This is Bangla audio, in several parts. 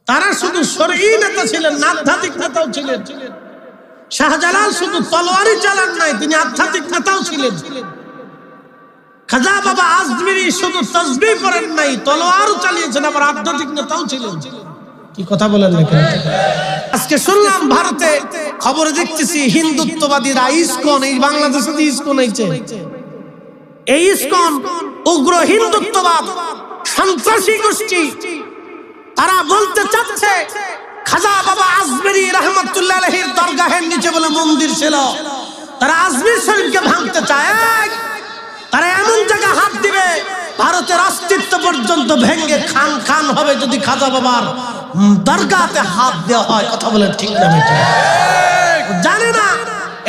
তারা শুধু শরঈ নেতা ছিলেন না, আধ্যাত্মিক নেতাও ছিলেন। শাহজালাল শুধু তলোয়ারই চালান নাই, তিনি আধ্যাত্মিক নেতাও ছিলেন। খাজা বাবা আজমিরি শুধু তাসবিহ পড়েন নাই, তলোয়ারও চালিয়েছেন, আবার আধ্যাত্মিক নেতাও ছিলেন। কি কথা বলেন না কেন? আজকে শুনলাম ভারতে খবরে দেখতেছি হিন্দুত্ববাদীরা ইসকন, এই বাংলাদেশে ইসকন হয়েছে, এই ইসকন উগ্র হিন্দুত্ববাদ সন্ত্রাসী গোষ্ঠী। তারা বলতে চাচ্ছে খাজা বাবা আজমিরি রহমতুল্লাহ আলাইহির দরগাহের নিচে বলে মন্দির ছিল, তারা আজমির শরীফকে ভাঙতে চায়। তারা এমন জায়গা হাত দিবে ভারতের অস্তিত্ব পর্যন্ত ভেঙে খান খান হবে যদি খাজা বাবার দরগাতে হাত দেওয়া হয়। কথা বলে ঠিক না? জানে না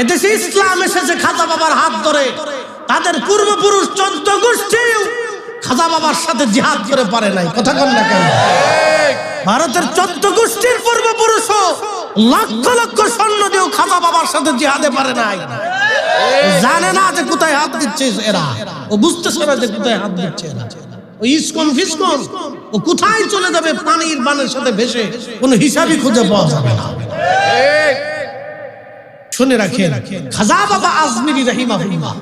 এদেশে ইসলাম এসেছে খাজা বাবার হাত ধরে। তাদের পূর্বপুরুষ 14 গোষ্ঠীও খাজা বাবার সাথে জিহাদ করে পারে নাই। কথা বল না কেন? ভারতের 14 গোষ্ঠীর পূর্বপুরুষও লক্ষ লক্ষ সৈন্য দিয়েও খাজা বাবার সাথে জিহাদে পারে নাই। জানে না যে কোথায় হাত দিচ্ছে এরা, ও বুঝতেছে না যে কোথায় হাত দিচ্ছে এরা। ওই ইসকন ফিসকন ও কোথায় চলে যাবে পানির বানের সাথে ভেসে, কোনো হিসাবই খুঁজে পাওয়া যাবে না। শুনে রাখেন, খাজা বাবা আজমিরি রাহিমাহুল্লাহ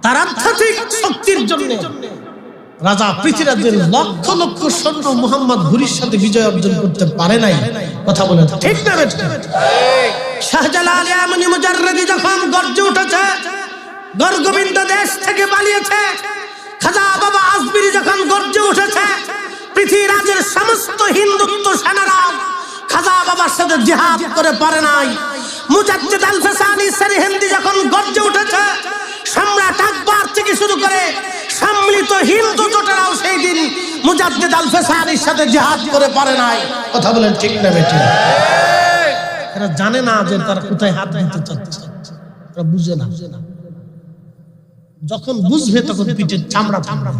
তার আধ্যাত্মিক শক্তির জন্য রাজা পৃথ্বীরাজের লক্ষ লক্ষ সৈন্য মুহাম্মদ ঘুরির সাথে বিজয় অর্জন করতে পারে নাই। কথা বলে ঠিক না? শাহজালাল ইয়ামানি মুজাররদি যখন গর্জে উঠেছে, গর্গবিন্দ দেশ থেকে পালিয়েছে, খাজা বাবা আজমিরি যখন গর্জে উঠেছে, পৃথ্বীরাজের সমস্ত হিন্দুত্ব সেনারা খাজা বাবার সাথে জিহাদ করে পারে নাই। মুজাদ্দিদ আল ফাসানি সরহিন্দি যখন গর্জে উঠেছে, সম্রাট আকবর থেকে শুরু করে সম্মিলিত হিন্দু জোটেরাও সেই দিন মুজাদ্দিদ আল ফাসানির সাথে জিহাদ করে পারে নাই। কথা বলেন ঠিক না বেটি? এরা জানে না যে তারা কোথায় হাত দিতে চাচ্ছে, এরা বুঝে না। যখন বুঝবে তখন পিঠের চামড়া চামড়া।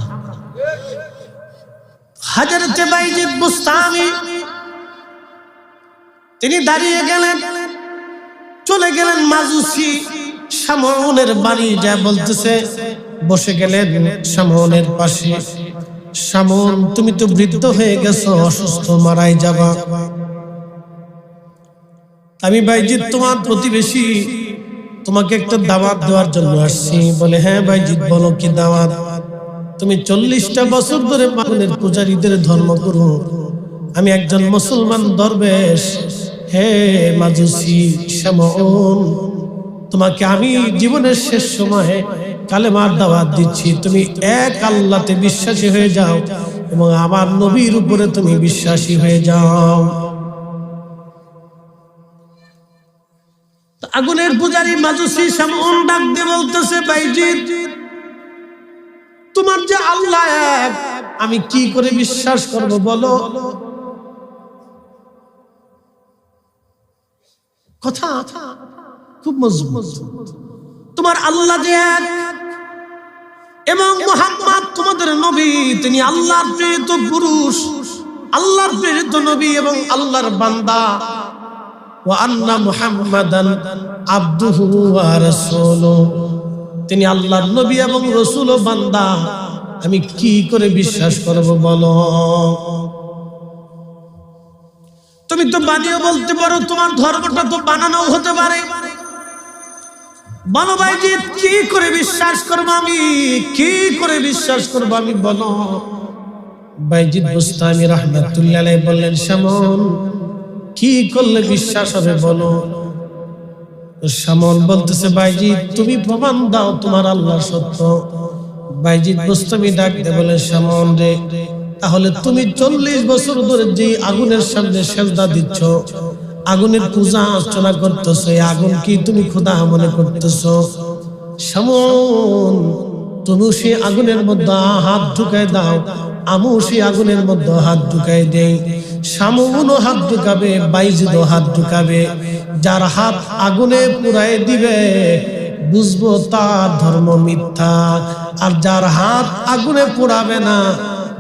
হযরত বাইজিদ বুস্তামি তিনি দাঁড়িয়ে গেলেন, চলে গেলেন মাজুসি শামউনের বাড়ি, যা বলতেছে বসে গেলেন শামউনের পাশে। শামউন, তুমি তো বৃদ্ধ হয়ে গেছো, অসুস্থ, মারাই যাবা। আমি বাইজিদ তোমার প্রতিবেশী, তোমাকে একটা দাওয়াত দেওয়ার জন্য আসছি। বলে, হ্যাঁ বাইজিদ বলো, কি দাওয়াত? তুমি 40টা বছর ধরে মাগুনের পূজারীদের ধর্ম করো, আমি একজন মুসলমান দরবেশ। হে মাজুসি শামউন, তোমাকে আমি জীবনের শেষ সময়ে কালেমার দাওয়াত দিচ্ছি, তুমি এক আল্লাহতে বিশ্বাসী হয়ে যাও এবং আমার নবীর উপরে তুমি বিশ্বাসী হয়ে যাও। আগুনের পূজারী মাজুসি শামউন ডাক দিয়ে বলতেছে, বাইজিদ তোমার যে আল্লাহ এক, আমি কি করে বিশ্বাস করব বলো? কথা খুব মজবুত। তোমার আল্লাহ যে এক এবং মুহাম্মদ তোমাদের নবী, তিনি আল্লাহর প্রেরিত পুরুষ, আল্লাহর প্রেরিত নবী এবং আল্লাহর বান্দা। ওয়া আন্না মুহাম্মাদান আবদুহু ওয়া রাসূলুহু, তিনি আল্লাহর নবী এবং রাসূল ও বান্দা। আমি কি করে বিশ্বাস করব বলো? তুমি তো বানিয়ে বলতে পারো, তোমার ধর্মটা তো বানানো হতে পারে। বলো বাইজিদ, কি করে বিশ্বাস করব আমি? কি করে বিশ্বাস করব আমি বলো? বাইজিদ বুস্তামি রাহমাতুল্লাহ আলাইহি বললেন, শামউন কি করলে বিশ্বাস হবে বলো? শামউন বলতেছে, বাইজিদ তুমি প্রমাণ দাও তোমার আল্লাহ সত্য। বাইজিদ বুস্তামি ডাক দিয়ে বলে, শামউন রে, তাহলে তুমি 40 বছর ধরে যে আগুনের সামনে সেজদা দিচ্ছ, আগুনের পূজা অর্চনা করতেছো, এই আগুন কি তুমি খোদা মনে করতেছো? শামউন, তুমি সেই আগুনের মধ্যে হাত ঢুকাই দাও, আমিও সেই আগুনের মধ্যে হাত ঢুকাই দেই। শামউনও হাত ঢুকাবে, বাইজিদও হাত ঢুকাবে। যার হাত আগুনে পুরাই দিবে বুঝবো তার ধর্ম মিথ্যা, আর যার হাত আগুনে পোড়াবে না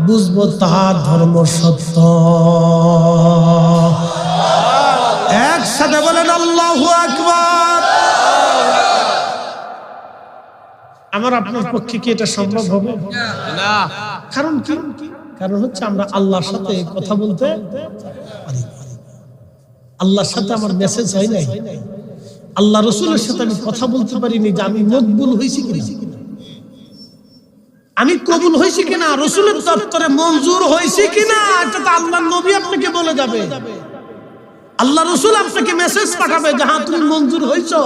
বুঝবো তার ধর্ম সত্য। একসাথে বলেন আল্লাহু আকবার। আমার আপনার পক্ষে কি এটা সম্ভব হবে? না। কারণ কি? কারণ হচ্ছে আমরা আল্লাহর সাথে কথা বলতে আল্লাহর সাথে আমার মেসেজ হয় নাই, আল্লাহ রসুলের সাথে আমি কথা বলতে পারিনি যে আমি মকবুল হয়েছি কিনা, আমি কবুল হয়েছি কিনা, রসুলের দপ্তরে মঞ্জুর হয়েছি কিনা, এটা তো আল্লাহ নবী আপনাকে বলে যাবে। আল্লাহ রসুল আপনাকে মেসেজ পাঠাবে যে হ্যাঁ তুমি মঞ্জুর হয়েছো।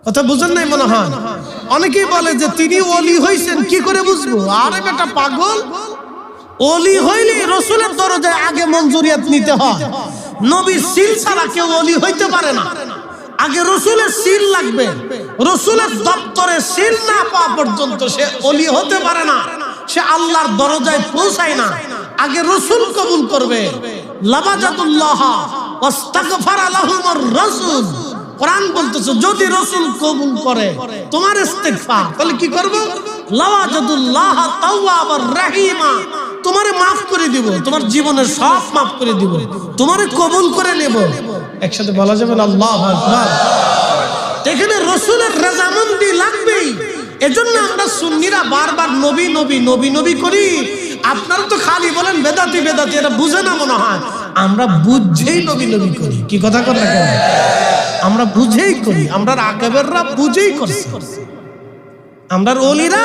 কথা বুঝেন নাই মনে হয়? অনেকেই বলে যে তিনি ওলি হয়েছেন, কি করে বুঝবো? আরে বেটা পাগল, ওলি হইলে রসুলের দরজায় আগে মঞ্জুরিয়াত নিতে হয়। নবীর সিল ছাড়া কেউ ওলি হইতে পারে না, আগে রসুলের সিল লাগবে। রসুলের দপ্তরে সিল না পাওয়া পর্যন্ত সে ওলি হতে পারে না, সে আল্লাহর দরজায় পৌঁছায় না। আগে রসুল কবুল করবে। লাবাজাতুল্লাহ ওয়াস্তাগফারা লাহুমুর রাসূল, কোরআন বলতেছে যদি রসুল কবুল করে তোমার ইস্তিগফার, তাহলে কি করব? লাওয়াজাদুল্লাহ তাওয়াবার রাহিমা, তোমারে মাফ করে দিব, তোমার জীবনের সব মাফ করে দিব, তোমারে কবুল করে নেব। একসাথে বলা যাবে না আল্লাহু আকবার? এখানে রসুলের রাজামন্দি লাগবেই। এজন্য আমরা সুন্নিরা বারবার নবী নবী নবী নবী করি। আপনারা তো খালি বলেন বেদাতি বেদাতি, এটা বুঝে না মনে হয়। আমরা বুঝেই নবী নবী করি। কি কথা কর না কেন? আমরা বুঝেই করি, আমরা আকাবেররা বুঝেই করছে, আমরা ওলিরা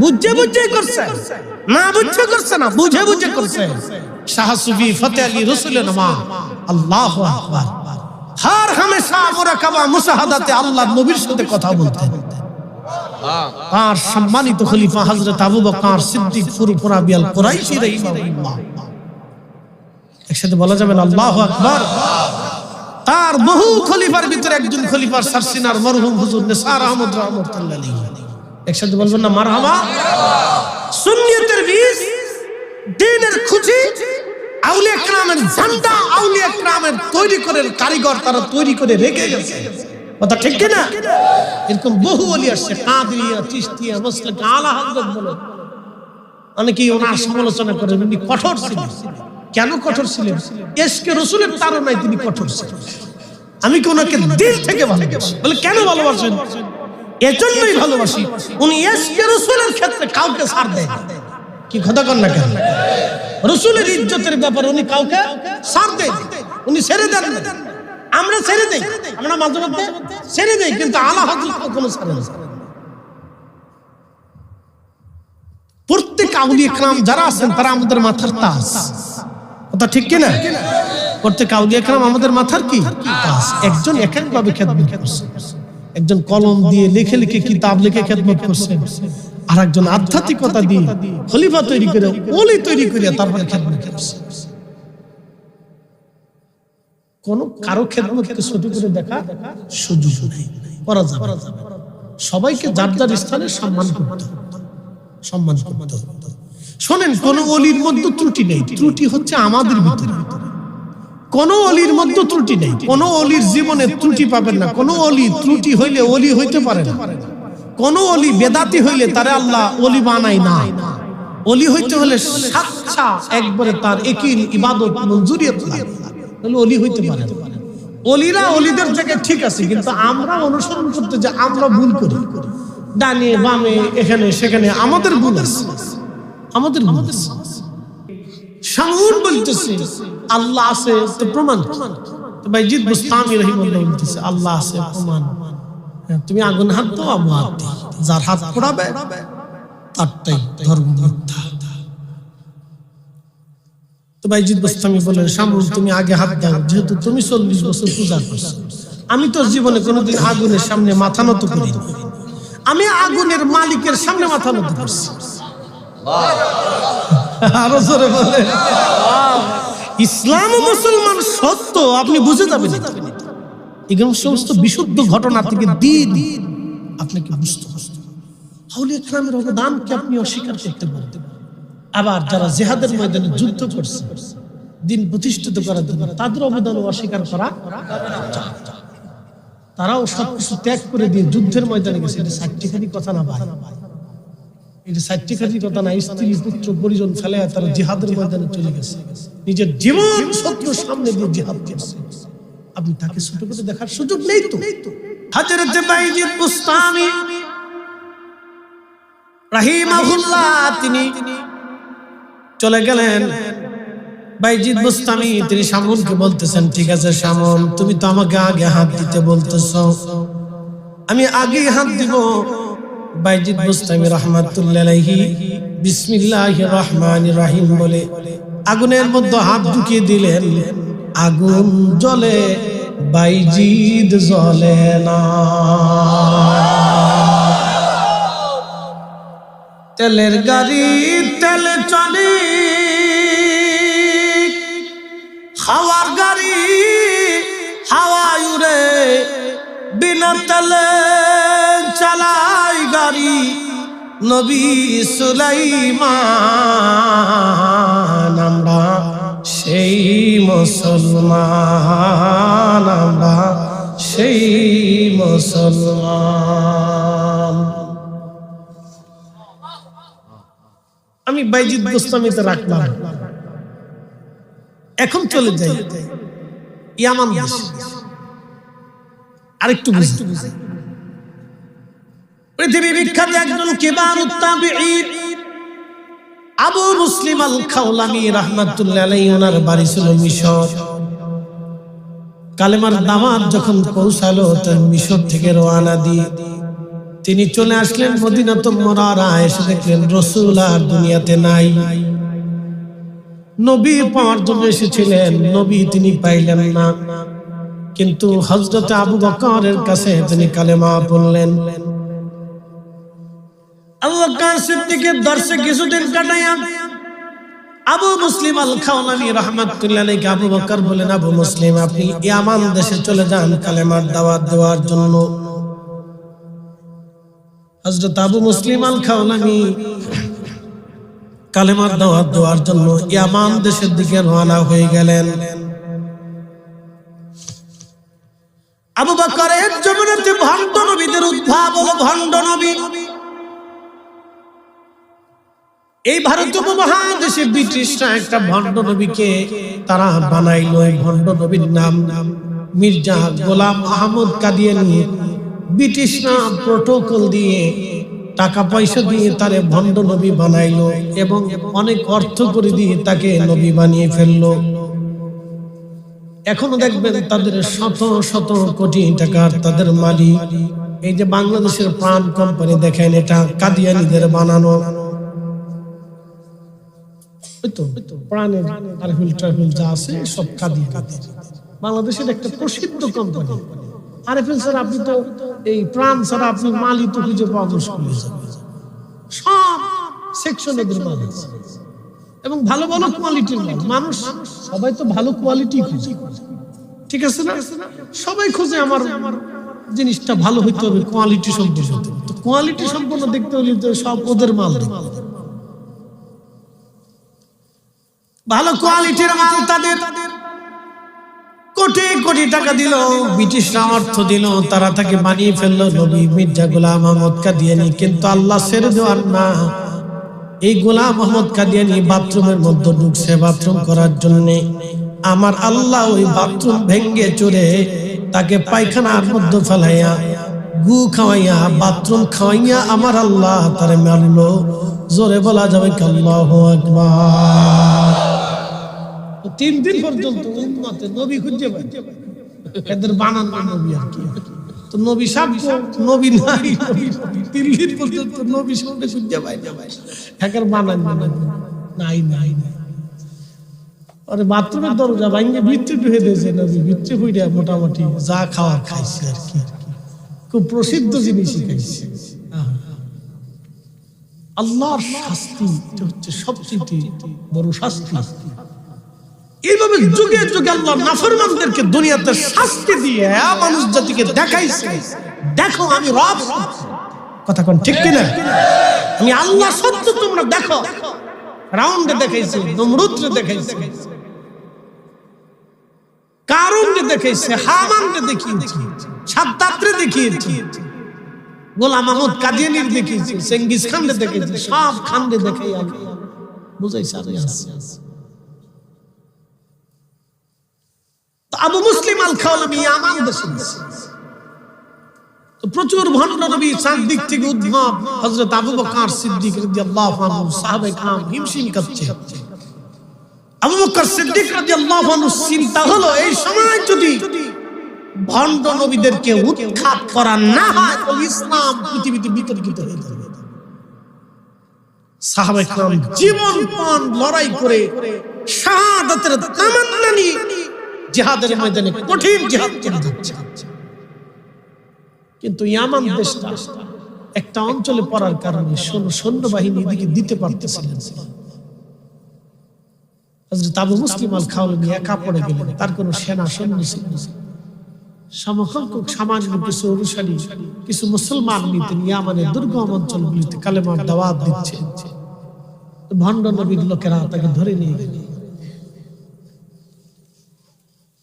বুঝে বুঝেই করছে, না বুঝে করছে না, বুঝে বুঝে করছে। শাহ সুফি ফতেহ আলী রসুলের নাম আল্লাহু আকবার। হর হামেশা মুরাকাবা মুশাহাদাতে আল্লাহর নবীর সাথে কথা বলতেন। তার সম্মানিত খলিফা হযরত আবু বকর সিদ্দিক ফুরফুরা বিআল কুরাইশি রাহিমাহুল্লাহ, একসাথে বলা যাবে না আল্লাহু আকবার? তার বহু খলিফার ভিতরে একজন খলিফার সারসিনার মরহুম হুজুর নিসার আহমদ রাহমাতুল্লাহ আলাইহি, একসাথে বলবেন না মারহাবা? সুন্নিয়তের বীজ, দ্বীনের খুঁজি, আউলিয়া কেরামের ঝান্ডা, আউলিয়া কেরামের তৈরি করে কারিগর তারা তৈরি করে রেখে গেছে। কথা ঠিক কি না? এরকম বহু ওলি আসছে, কাদরিয়া, চিশতিয়া, মাসলাক আলা হযরত বলে। অনেকেই ওনার সমালোচনা করেন উনি কঠোর ছিলেন। কেন কঠোর ছিলেন? ইশকে রাসূলের তাড়নায় তিনি কঠোর ছিলেন। আমি কি ওনাকে দিল থেকে ভালোবাসি? বলে কেন ভালোবাসেন? এজন্যই ভালোবাসি উনি ইশকে রাসূলের ক্ষেত্রে কাউকে ছাড় দেন। কি কথা কন না কেন? রাসূলের ইজ্জতের ব্যাপারে উনি কাউকে ছাড় দেন, উনি ছেড়ে দেন না। আমরা ছেড়ে দেই, আমরা মাঝে মধ্যে ছেড়ে দেই, কিন্তু আলা হযরত কখনো ছাড়েন না। প্রত্যেক আউলিয়া কেরাম যারা আছেন তারা আমাদের মাথার তাজ। কথা ঠিক কি না? প্রত্যেক আউলিয়া কেরাম আমাদের মাথার কি তাজ। একজন এক এক ভাবে খেদমত করছে, একজন কলম দিয়ে লিখে লিখে কিতাব লিখে খেদমত করছে, আর একজন আধ্যাত্মিকতা দিয়ে খলিফা তৈরি করে ওলি তৈরি করে তারপরে খেদমত করছে। কোন কারো খেদমতকে ছোট করে দেখা সুযোগ নেই, করা যাবে না। সবাইকে যার যার স্থানে সম্মান করতে হবে, সম্মান করতে হবে। শোনেন, কোন ওলির মধ্যে ত্রুটি নেই, ত্রুটি হচ্ছে আমাদের ভিতরে। কোন ওলির মধ্যে ত্রুটি নেই, কোন ওলির জীবনে ত্রুটি পাবেন না। কোন ওলি ত্রুটি হইলে ওলি হইতে পারে না। কোন ওলি বেদাতি হইলে তারে আল্লাহ ওলি বানায় না। ওলি হইতে হলে সাচ্চা একবারে তার একই ইবাদত মঞ্জুরিয়ত লাগে, তাহলে ওলি হইতে পারে না। ওলিরা ওলিদের জায়গায় ঠিক আছে, কিন্তু আমরা অনুসরণ করতে যে আমরা ভুল করি, ডানে বামে এখানে সেখানে আমাদের ভুল আছে, আমাদের ভুল আছে। শাহুন বলতেছে আল্লাহ আছে তো প্রমাণ। তো বাইজিদ বুস্তামি রাহিমাহুল্লাহ বলতেছে আল্লাহ আছে প্রমাণ। তুমি আগুন হাত দাও, আমি হাত দিই, যার হাত পোড়াবে তারটাই ধর্ম মিথ্যা। তো বাইজিদ বুস্তামি বলেন শাহুন তুমি আগে হাত দাও, যেহেতু তুমি 40 বছর পূজা করছো, আমি তো জীবনে কোনোদিন আগুনের সামনে মাথা নত করি, আমি আগুনের মালিকের সামনে মাথা নত করছি। আরো জোরে বলে ইসলাম ও মুসলমান সত্য, আপনি বুঝে যাবেন। এগুলো সমস্ত বিশুদ্ধ ঘটনা থেকে দিন আপনাকে বুঝতে হবে। আউলিয়া কেরামের অবদানকে আপনি অস্বীকার করতে পারবেন। আবার যারা জিহাদের ময়দানে যুদ্ধ করছে দিন প্রতিষ্ঠিত করার জন্য, তাদের অবদান অস্বীকার করা, তারাও সবকিছু ত্যাগ করে দিয়ে যুদ্ধের ময়দানে গেছে। এটা সার্টিফিকেট কথা না ভাই, এটা সার্টিফিকেট কথা না। স্ত্রী পুত্র পরিজন ফেলে তারা জিহাদের ময়দানে চলে গেছে, নিজের জীবন শত্রুর সামনে দিয়ে জিহাদ করছে। আপনি তাকে ছোট করে দেখার সুযোগ নেই তো। হযরত বাইজিদ বুস্তামি রাহিমাহুল্লাহ তিনি চলে গেলেন বাইজিদ বুস্তামি তিনি শামুনকে বলতেছেন, ঠিক আছে শামুন, তুমি তো আমাকে আগে হাত দিতে বলতেছো, আমি আগে হাত দিব। বাইজিদ বুস্তামি রাহমাতুল্লাহি আলাইহি বিসমিল্লাহির রহমানির রহিম বলে আগুনের মধ্যে হাত ঢুকিয়ে দিলেন। আগুন জ্বলে, বাইজিদ জ্বলে না। তেলের গাড়ি তেলে চলে, হাওয়ার গাড়ি হাওয়ায় উড়ে, বিনা তেলে চালাই গাড়ি নবী সুলাইমান। আমরা সেই মুসলমান, আমরা সেই মুসলমান। আমি বাইজিদ বুস্তামিতে রাখলাম, এখন চলে যাই ইয়ামান দেশে। আরেকটু বুঝতে পৃথিবী বিখ্যাত একজন কিবারুত তাবিঈন আবু মুসলিম আল খাওলামি রাহমাতুল্লাহি আলাইহি, ওনার বাড়ি ছিল মিশর। কালেমার দাওয়াত যখন পৌঁছালো, তখন মিশর থেকে রওনা দিয়ে তিনি চলে আসলেন মদিনাতুল মুনাওয়ারা। এসে দেখলেন রাসূল আর দুনিয়াতে নাই। নবী পাওয়ার জন্য এসেছিলেন, নবী তিনি পাইলেন না, কিন্তু হযরত আবু বকরের কাছে তিনি কালেমা পড়লেন। আবু বকর সিদ্দিকের দর্শে কিছুদিন কাটাইয়া আবু মুসলিম আল খাওলামি রাহমাতুল্লাহি আলাইহি আবু বকর বলেন, আবু মুসলিম, আপনি ইয়ামান দেশে চলে যান কালেমার দাওয়াত দেওয়ার জন্য। হযরত আবু মুসলিম আল খাওলামি কালেমার দাওয়াত দেওয়ার জন্য ইয়ামান দেশের দিকে রওনা হয়ে গেলেন। আবু বকরের জীবনেতে ভণ্ড নবীদের উদ্ভাব হলো, ভণ্ড নবী। এই ভারত উপমহাদেশে ব্রিটিশরা একটা ভণ্ড নবীকে তারা বানাইলো। এই ভণ্ড নবীর নাম মির্জা গোলাম আহমদ কাদিয়ানী। ব্রিটিশরা প্রটোকল দিয়ে, টাকা পয়সা দিয়ে তারে ভণ্ড নবী বানাইলো এবং অনেক অর্থ করে দিয়ে তাকে নবী বানিয়ে ফেললো। এখনো দেখবেন তাদের শত শত কোটি টাকার তাদের মালিক। এই যে বাংলাদেশের প্রাণ কোম্পানি দেখেন, এটা কাদিয়ানীদের বানানো। প্রাণের আরফিল টারফিল যা আছে সব কাদিয়ানী। বাংলাদেশের একটা প্রসিদ্ধ কোম্পানি। আরফিল স্যার, আপনি তো এই প্রাণ ছাড়া আপনি মালই তো খুঁজে পাওয়া মুশকিল হয়ে যাবে। সব সেকশনে মাল আছে এবং ভালো ভালো কোয়ালিটির মাল। মানুষ সবাই তো ভালো কোয়ালিটি খুঁজে, ঠিক আছে না? সবাই খুঁজে আমার জিনিসটা ভালো হইতে হবে, কোয়ালিটি সম্পূর্ণ। তো কোয়ালিটি সম্পূর্ণ দেখতে হলে তো সব ওদের মাল, ভালো কোয়ালিটির মাল। তাদের কোটি কোটি টাকা দিল, ব্রিটিশরা অর্থ দিল, তারা তাকে বানিয়ে ফেললো নবী মির্জা গোলাম আহমদ কাদিয়ানী। কিন্তু আল্লাহ ছেড়ে দেওয়ার না, এই গোলাম আহমদ কাদিয়ানী বাথরুমের মধ্যে ঢুকছে বাথরুম করার জন্য। আমার আল্লাহ ওই বাথরুম ভেঙ্গে চুরে তাকে পায়খানার মধ্যে ফেলাইয়া, গু খাওয়াইয়া, বাথরুম খাওয়াইয়া আমার আল্লাহ তারে মারলো। জোরে বলা যাবে আল্লাহু আকবার। 3 দিন পর্যন্ত উম্মতে নবী খুঁজে পায়, এদের বানানো নবী আর কি। তো নবী সাহেব নবী নাই, 3 দিন পর্যন্ত নবী সামনে খুঁজে পায় না, ভাই হ্যাকার বানান নাই নাই। আরে বাথরুমের দরজা ভাঙে ভিতরে ঢুকে দিয়েছে নবী, ভিতরে হইয়া মোটামুটি যা খাওয়ার খাইছে আর কি। খুব প্রসিদ্ধ জিনিসই খাইছে। আল্লাহর শাস্তি হচ্ছে সবচেয়ে বড় শাস্তি। এইভাবে যুগে যুগে আল্লাহ নাফরমানদেরকে দুনিয়াতে শাস্তি দিয়ে মানুষ জাতিকে দেখাইছে, দেখো আমি রব। কথা কোন ঠিক কিনা? আমি আল্লাহ সত্য, তোমরা দেখো। রাউন্ডে দেখাইছে, নমরুদকে দেখাইছে, কারুনকে দেখাইছে, হামানকে দেখিয়েছে, সাদ্দাতরে দেখিয়েছে, গোলাম আহমদ কাদিয়ানীর দেখিয়েছে, চেঙ্গিস খানকে দেখিয়েছে, সব খানকে দেখাই বুঝাইছে। আবু মুসলিম আল খাওলামি ইয়ামান দেশে তো প্রচুর ভণ্ড নবী চারদিক থেকে উদ্ভব। হযরত আবু বকর সিদ্দিক রাদিয়াল্লাহু আনহু, সাহাবায়ে কেরাম হিমশিম কাঁপছে। আবু বকর সিদ্দিক রাদিয়াল্লাহু আনহু চিন্তা হলো এই সময় যদি ভণ্ড নবীদেরকে উৎখাত করা না হয় তো ইসলাম পৃথিবীতে বিতর্কিত হয়ে যাবে। সাহাবায়ে কেরাম জীবনপণ লড়াই করে শাহাদাতের তামান্না নিয়ে জিহাদের ময়দানে কঠিন জিহাদ করে যাচ্ছে। কিন্তু ইয়ামান দেশটা একটা অঞ্চলে পড়ার কারণে সৈন্যবাহিনী এদিকে দিতে পারতেছিলেন। হযরত আবু মুসলিম আল খাওলানি একা পড়ে গেলেন, তার কোনো সেনা সৈন্য ছিল না। সমসংখ্যক সামান্য কিছু অনুসারী, কিছু মুসলমান নিতেন ইয়ামানের দুর্গম অঞ্চলগুলিতে কালেমার দাওয়াত দিচ্ছে। ভণ্ড নবীর লোকেরা তাকে ধরে নিয়ে গেল।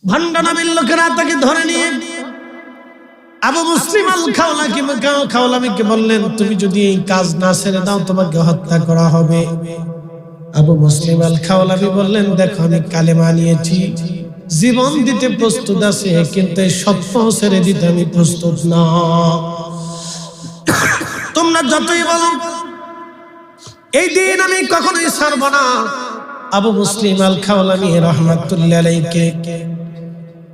ভণ্ড নবীর লোকেরা তাকে ধরে নিয়ে আবু মুসলিম আল খাওলামিকে বললেন, তুমি যদি এই কাজ না ছেড়ে দাও তোমাকে হত্যা করা হবে। আবু মুসলিম আল খাওলামি বললেন, দেখো আমি কালেমা নিয়েছি, জীবন দিতে প্রস্তুত আছে, কিন্তু এই সত্য ছেড়ে দিতে আমি প্রস্তুত না। তোমরা যতই বলো এই দিন আমি কখনোই ছাড়ব না। আবু মুসলিম আল খাওলামি রাহমাতুল্লাহ আলাইহি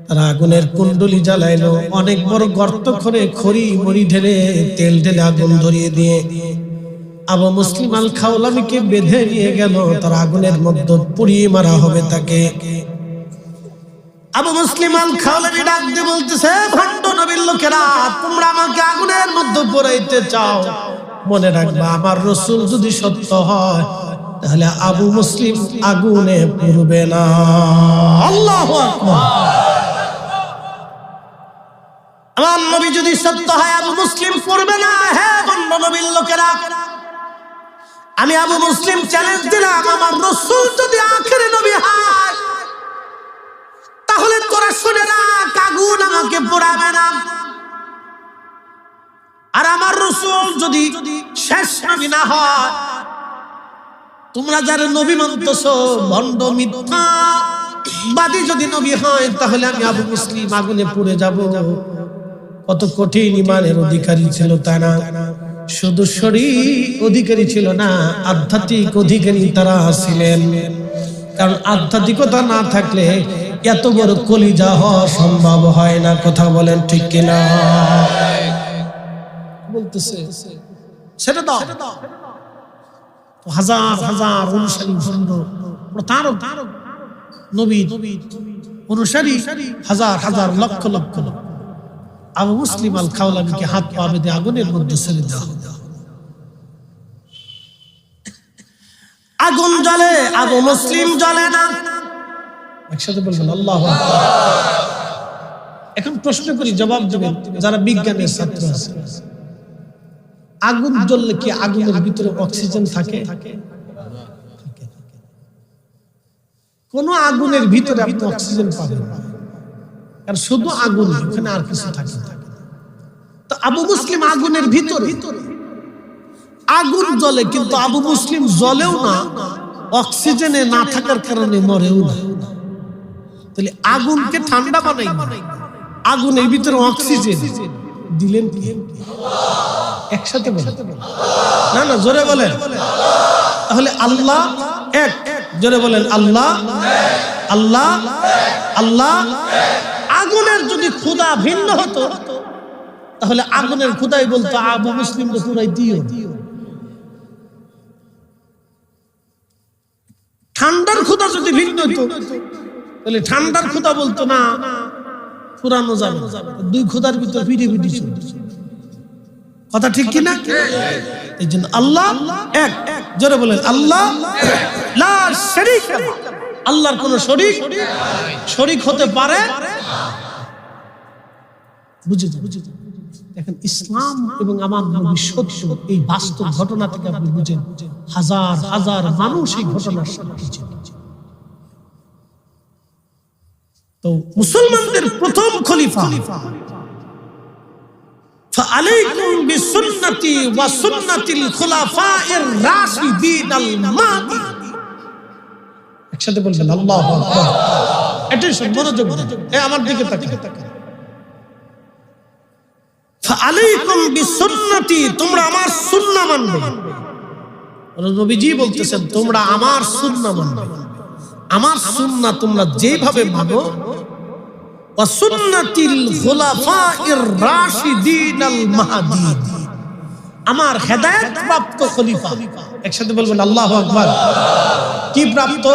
তারা আগুনের কুণ্ডলি জ্বালাইলো, অনেক বড় গর্ত করে খড়ি মড়ি ঢেলে তেল ঢেলে আগুন ধরিয়ে দিয়ে আবু মুসলিম আল খাওলামিকে বেঁধে নিয়ে গেল। তার আগুনের মধ্যে পুড়িয়ে মারা হবে তাকে। আবু মুসলিম আল খাওলামি ডাক দিয়ে বলতেছে, ভণ্ড নবীর লোকেরা, তোমরা আমাকে আগুনের মধ্যে পোড়াইতে চাও, মনে রাখবা আমার রাসূল যদি সত্য হয় তাহলে আবু মুসলিম আগুনে পুড়বে না। আল্লাহু আকবার। আমার নবী যদি সত্য হয় আবু মুসলিম পড়বে না। হ্যাঁ ভণ্ড নবীর লোকেরা, আমি আবু মুসলিম চ্যালেঞ্জ দিলাম, আমার রাসূল যদি আখেরি নবী হয় তাহলে তোরা শুনে রাখ, আগুন আমাকে পোড়াবে না। আর আমার রাসূল যদি শেষ নবী না হয়, তোমরা যারা নবী মানতেছো ভণ্ড মিথ্যাবাদী যদি নবী হয় তাহলে আমি আবু মুসলিম আগুনে পুড়ে যাব। কত কঠিন ঈমানের অধিকারী ছিল তারা, শুধু শরীর অধিকারী ছিল না, আধ্যাত্মিক অধিকারী তারা ছিলেন। কারণ আধ্যাত্মিকতা না থাকলে এত বড় কলিজা হওয়া সম্ভব হয় না। কথা বলেন ঠিক কিনা? বলতেছে সেটা দাও। হাজার হাজার অনুসারী ভণ্ড প্রতারক নবী অনুসারী হাজার হাজার লক্ষ লক্ষ আবু মুসলিম আল খাওলামিকে হাত পা বেঁধে আগুনের মধ্যে ছেড়ে দেওয়া। আগুন জ্বলে, আবু মুসলিম জ্বলে না। একসাথে বলবেন আল্লাহু আকবার। এখন প্রশ্ন করি, জবাব দেবেন যারা বিজ্ঞানের ছাত্র আছে। আগুন জ্বললে কি আগুনের ভিতরে অক্সিজেন থাকে? কোন আগুনের ভিতরে আপনি অক্সিজেন পাবেন না, কারণ শুধু আগুন, ওখানে আর কিছু থাকে না। তো আবু মুসলিম আগুনের ভিতরে, আগুন জ্বলে কিন্তু আবু মুসলিম জ্বলেও না, অক্সিজেনে না থাকার কারণে মরেও না। তাহলে আগুনকে ঠান্ডা বানাই, আগুনের ভিতরে অক্সিজেন দিলেন কি? একসাথে বলেন না, না জোরে বলেন। তাহলে আল্লাহ এক, জোরে বলেন আল্লাহ আল্লাহ আল্লাহ। আগুনের যদি খোদা ভিন্ন হতো তাহলে আগুনের খোদাই বলতো আবু মুসলিমকে পুরাই দিও। ঠান্ডার খোদা যদি ভিন্ন হতো তাহলে ঠান্ডার খোদা বলতো না পুরানো যাবে। দুই খোদার ভিতর ভিড়ে ভিড়ে চলছে। কথা ঠিক কিনা? এই জন্য আল্লাহ এক, জোরে বলেন আল্লাহ লা শারীকা লাহু। আল্লাহর কোন শরীক হতে পারে? বুঝে যান। দেখেন ইসলাম এবং আমার নবী সত্য, এই বাস্তব ঘটনা থেকে আপনি বুঝেন হাজার হাজার মানুষ এই ঘটনার সাক্ষী ছিল। তো মুসলমানদের প্রথম খলিফা فعليكم بسنتي وسنة الخلفاء الراشدين المهديين। একসাথে বলবেন আল্লাহু আকবার। অ্যাটেনশন, মনোযোগ দিন, আমার দিকে তাকান। فعليكم بسنتي, তোমরা আমার সুন্নাহ মানবে। নবীজি বলতেছেন তোমরা আমার সুন্নাহ মানবে। আমার সুন্নাহ তোমরা যেভাবে মানো, ওয়া সুন্নাতিল খুলাফাইর রাশিদিনাল মাহদিয়িন, আমার হেদায়েত প্রাপ্ত খলিফা। একসাথে বলবেন আল্লাহু আকবার। কি প্রাপ্ত?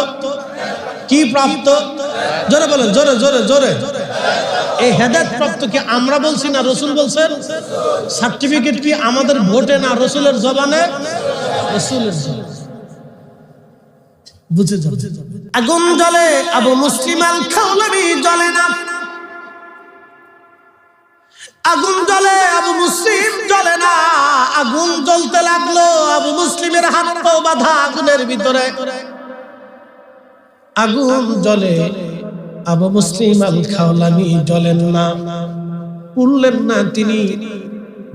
কি প্রাপ্ত? জোরে বলেন, জোরে জোরে জোরে। এই হেদায়েত প্রাপ্ত কি আমরা বলছি না রাসূল বলছেন? সার্টিফিকেট কি আমাদের ভোটে না রাসূলের জবানে? রাসূলের জবানে। বুঝে যাবে। আগুন জ্বলে, আবু মুসলিম আল খাওলাবি জ্বলে না। আগুন জ্বলে, আবু মুসলিম জ্বলে না। আগুন জ্বলতে লাগলো, আবু মুসলিমের হাত পা বাঁধা আগুনের ভিতরে। আগুন জ্বলে, আবু মুসলিম আল খাওলাবি জ্বলেন না, পুড়লেন না। তিনি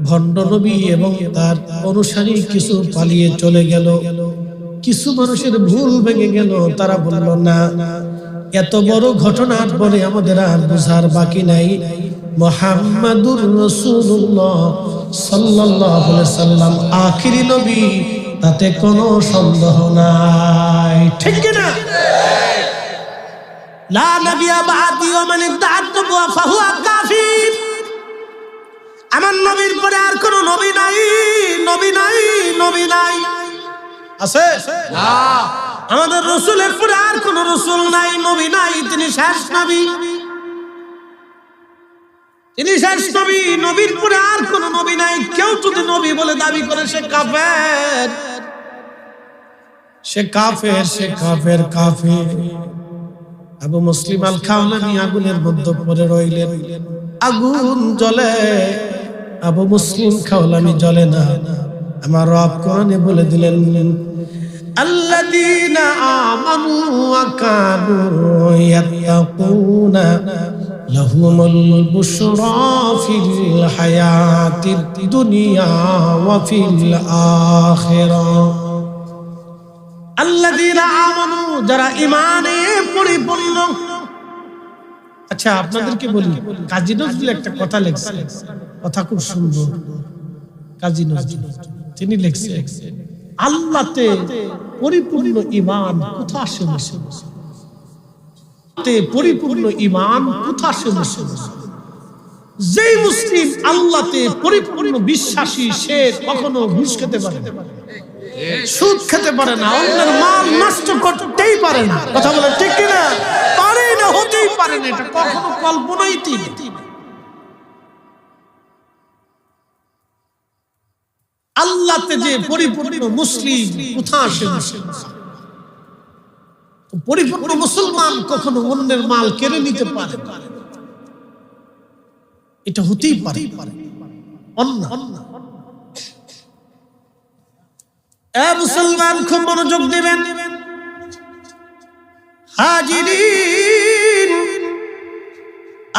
ভণ্ড নবী এবং তার অনুসারী কিছু পালিয়ে চলে গেল। কিছু মানুষের ভুল ভেঙে গেল, তারা বলল না, এত বড় ঘটনার পরে আমাদের আর বুঝার বাকি নাই, মুহাম্মাদুর রাসূলুল্লাহ সাল্লাল্লাহু আলাইহি সাল্লাম আখিরি নবী, তাতে কোনো সন্দেহ নাই। ঠিক কি না? লা নবিয়্যা বা'দি ওয়া মান ইদ্দাআ আন-নবুওয়া ফাহুয়া কাফির। আমার নবীর পরে আর কোনো নবী নাই, নবী নাই, নবী নাই। আছে না? আমাদের রাসূলের পরে আর কোনো রাসূল নাই, নবী নাই। তিনি শেষ নবী, তিনি শেষ নবী। নবীর পরে আর কোনো নবী নাই। কেউ যদি নবী বলে দাবি করে সে কাফের, সে কাফের, সে কাফের, কাফের। আবু মুসলিম আল খাওলাবি আগুনের মধ্যে পড়ে রইলেন। আগুন জ্বলে, আবু মুসলিম খাওলাবি জ্বলে না। আমার রব কোরআনে বলে দিলেন, আল্লাযীনা আমানু ওয়া কানু ইয়াত্তাকুনা লাহুমুল বুশরা ফিল হায়াতিদ দুনিয়া ওয়া ফিল আখিরাহ। আল্লাযীনা আমানু, যারা ঈমানে পরিপূর্ণ। আচ্ছা, আপনাদেরকে বলি, কাজী নজরুল একটা কথা লিখছে, কথা খুব সুন্দর। কাজী নজরুল তিনি লিখছে, আল্লাহতে পরিপূর্ণ ঈমান কোথা আসে বসে, পরিপূর্ণ ঈমান কোথা আসে বসে। যেই মুসলিম আল্লাহতে পরিপূর্ণ বিশ্বাসী, সে কখনো ঘুষ খেতে পারে না, সুদ খেতে পারে না, অন্যের মাল নষ্ট করতেই পারে না। কথা বলে ঠিক কিনা? পারে না, হতেই পারে না, এটা কখনো কল্পনাই ঠিক। আল্লাহতে যে পরিপূর্ণ মুসলিম কোথা আসে? পরিপূর্ণ মুসলমান কখনো অন্যের মাল কেড়ে নিতে পারে না, এটা হতেই পারে। মুসলমান খুব মনোযোগ দিবেন। হাজিরিন,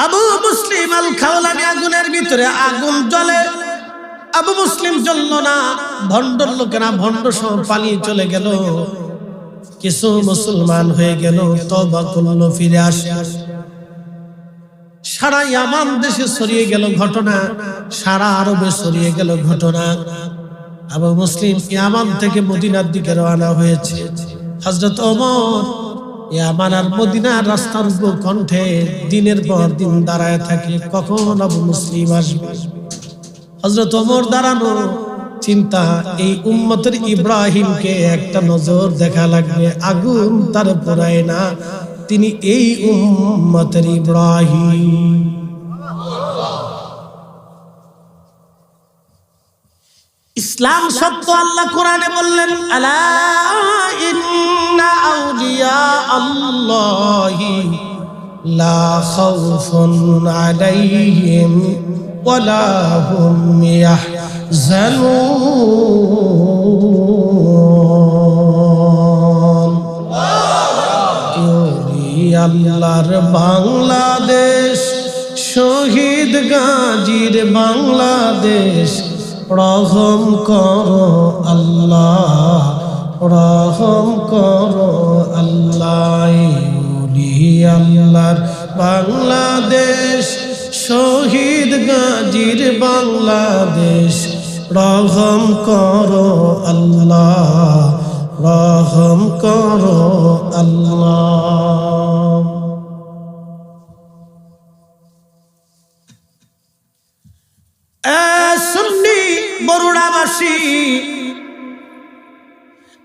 আবু মুসলিম আল খাওলাবি আগুনের ভিতরে, আগুন জ্বলে, আবু মুসলিম জ্বলল না। ভণ্ডর লোকেরা ভণ্ড সহ পালিয়ে চলে গেল। কিছু মুসলমান হয়ে গেল, তওবা করল, ফিরে আসে। সারা ইয়ামান দেশে ছড়িয়ে গেল ঘটনা, সারা আরবে ছড়িয়ে গেল ঘটনা। আবু মুসলিম ইয়ামান থেকে মদিনার দিকে রওনা হয়েছে। হযরত ওমর ইয়ামান আর মদিনার রাস্তার উপর কণ্ঠে দিনের পর দিন দাঁড়ায় থাকে, কখন আবু মুসলিম আসবে। হযরত ওমর দাঁড়ানো, চিন্তা, এই উম্মতের ইব্রাহিমকে একটা নজর দেখা লাগবে, আগুন তার পোড়ায় না, তিনি এই উম্মতের ইব্রাহিম। ইসলাম সত্য। আল্লাহ কোরআনে বললেন, আলা ইন্না আউলিয়া আল্লাহি লা খাউফুন আলাইহিম ওয়া লা হুম ইয়াহজানুন। আল্লাহর বাংলাদেশ, শহীদ গাজীর বাংলাদেশ, রহম করো আল্লাহ, রহম করো আল্লাহ। আল্লাহর বাংলাদেশ, শহীদ গাজীর বাংলাদেশ, রহম করো আল্লাহ, রহম করো আল্লাহ। সুন্নি বরুড়াবাসী,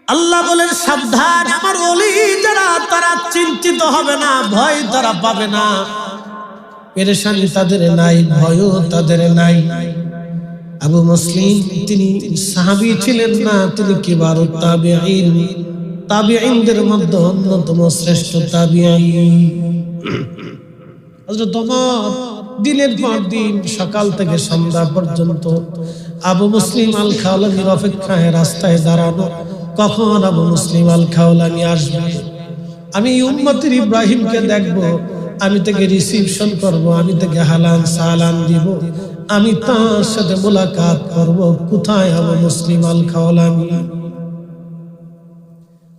আল্লাহ বলেন সাবধান, আমার ওলি যারা তারা চিন্তিত হবে না, ভয় তারা পাবে না, পেরেশানি তাদের নাই, ভয়ও তাদের নাই। আবু মুসলিম তিনি সাহাবী ছিলেন না, তিনি কিবারুত তাবিঈন, তাবিঈনদের মধ্যে অন্যতম শ্রেষ্ঠ তাবিঈন। হযরত ওমর দিনের পর দিন সকাল থেকে সন্ধ্যা পর্যন্ত আবু মুসলিম আল খাওলানির অপেক্ষায় রাস্তায় দাঁড়ানো, কখন আবু মুসলিম আল খাওলানি আসবে, আমি উম্মতের ইব্রাহিমকে দেখব, আমি তাকে রিসিপশন করব, আমি তাকে হালান সালাম দিব, আমি তার সাথে মোলাকাত করব। কোথায় আবু মুসলিম আল খাওলানি?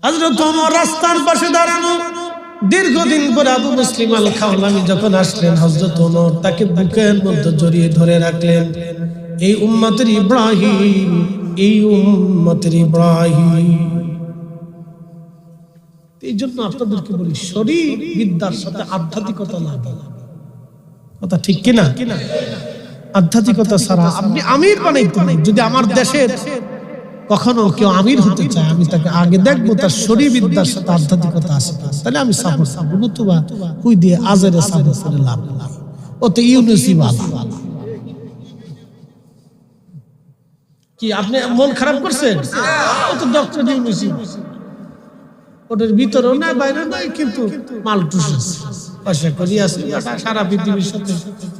হযরত ওমর রাস্তার পাশে দাঁড়ানো। দীর্ঘদিন পর আবু মুসলিম আল খাওলানি যখন আসলেন, হযরত ওমর তাকে বুকের মধ্যে জড়িয়ে ধরে রাখলেন। এই উম্মতের ইব্রাহিম, এই উম্মতের ইব্রাহিম। এই জন্য আপনাদেরকে বলি, শরীর বিদ্যার সাথে আধ্যাত্মিকতা লাগে। কথা ঠিক কিনা? আধ্যাত্মিকতা ছাড়া আপনি আমির বানাইতে পারেন। যদি আমার দেশের কখনো কেউ আমির হতে চায়, আমি তাকে আগে দেখবো তার শরীর বিদ্যার সাথে আধ্যাত্মিকতা আছে, তাহলে আমি সাপোর্ট করব। নতুবা হুই দিয়ে আজেরে সাপোর্ট করে লাভ নাই, ওতে ইউনিসি ভালো। কি আপনি মন খারাপ করছেন? ও তো ডক্টর ইউনিসি, ওদের ভিতরেও নাই বাইরে নাই, কিন্তু মালটুস পয়সা করি আছে, সারা পৃথিবীর সাথে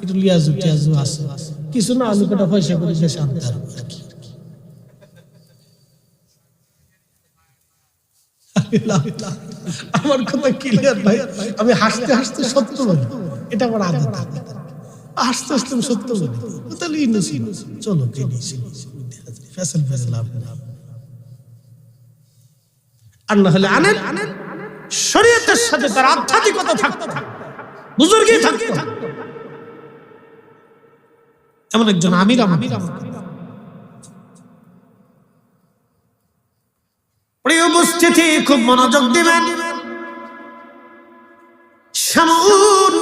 একটু লিয়াজু টিয়াজু আছে, কিছু না হলে কটা পয়সা করি দেশে আনতে পারবো আর কি। আমার কথা ক্লিয়ার ভাই, আমি হাসতে হাসতে সত্য বলি, এটা আমার আদত। হাসতে হাসতে আমি সত্য বলি, তাহলে ইউনিসি চলো কিনেছি ফ্যাশন ফ্যাশন লাভ না। আর না হলে আনেন শরীয়তের সাথে তার আধ্যাত্মিকতা থাকতো, বুজুর্গই থাকতো। এমন একজন আমির প্রিয় উপস্থিতি, খুব মনোযোগ দিবেন। শামউন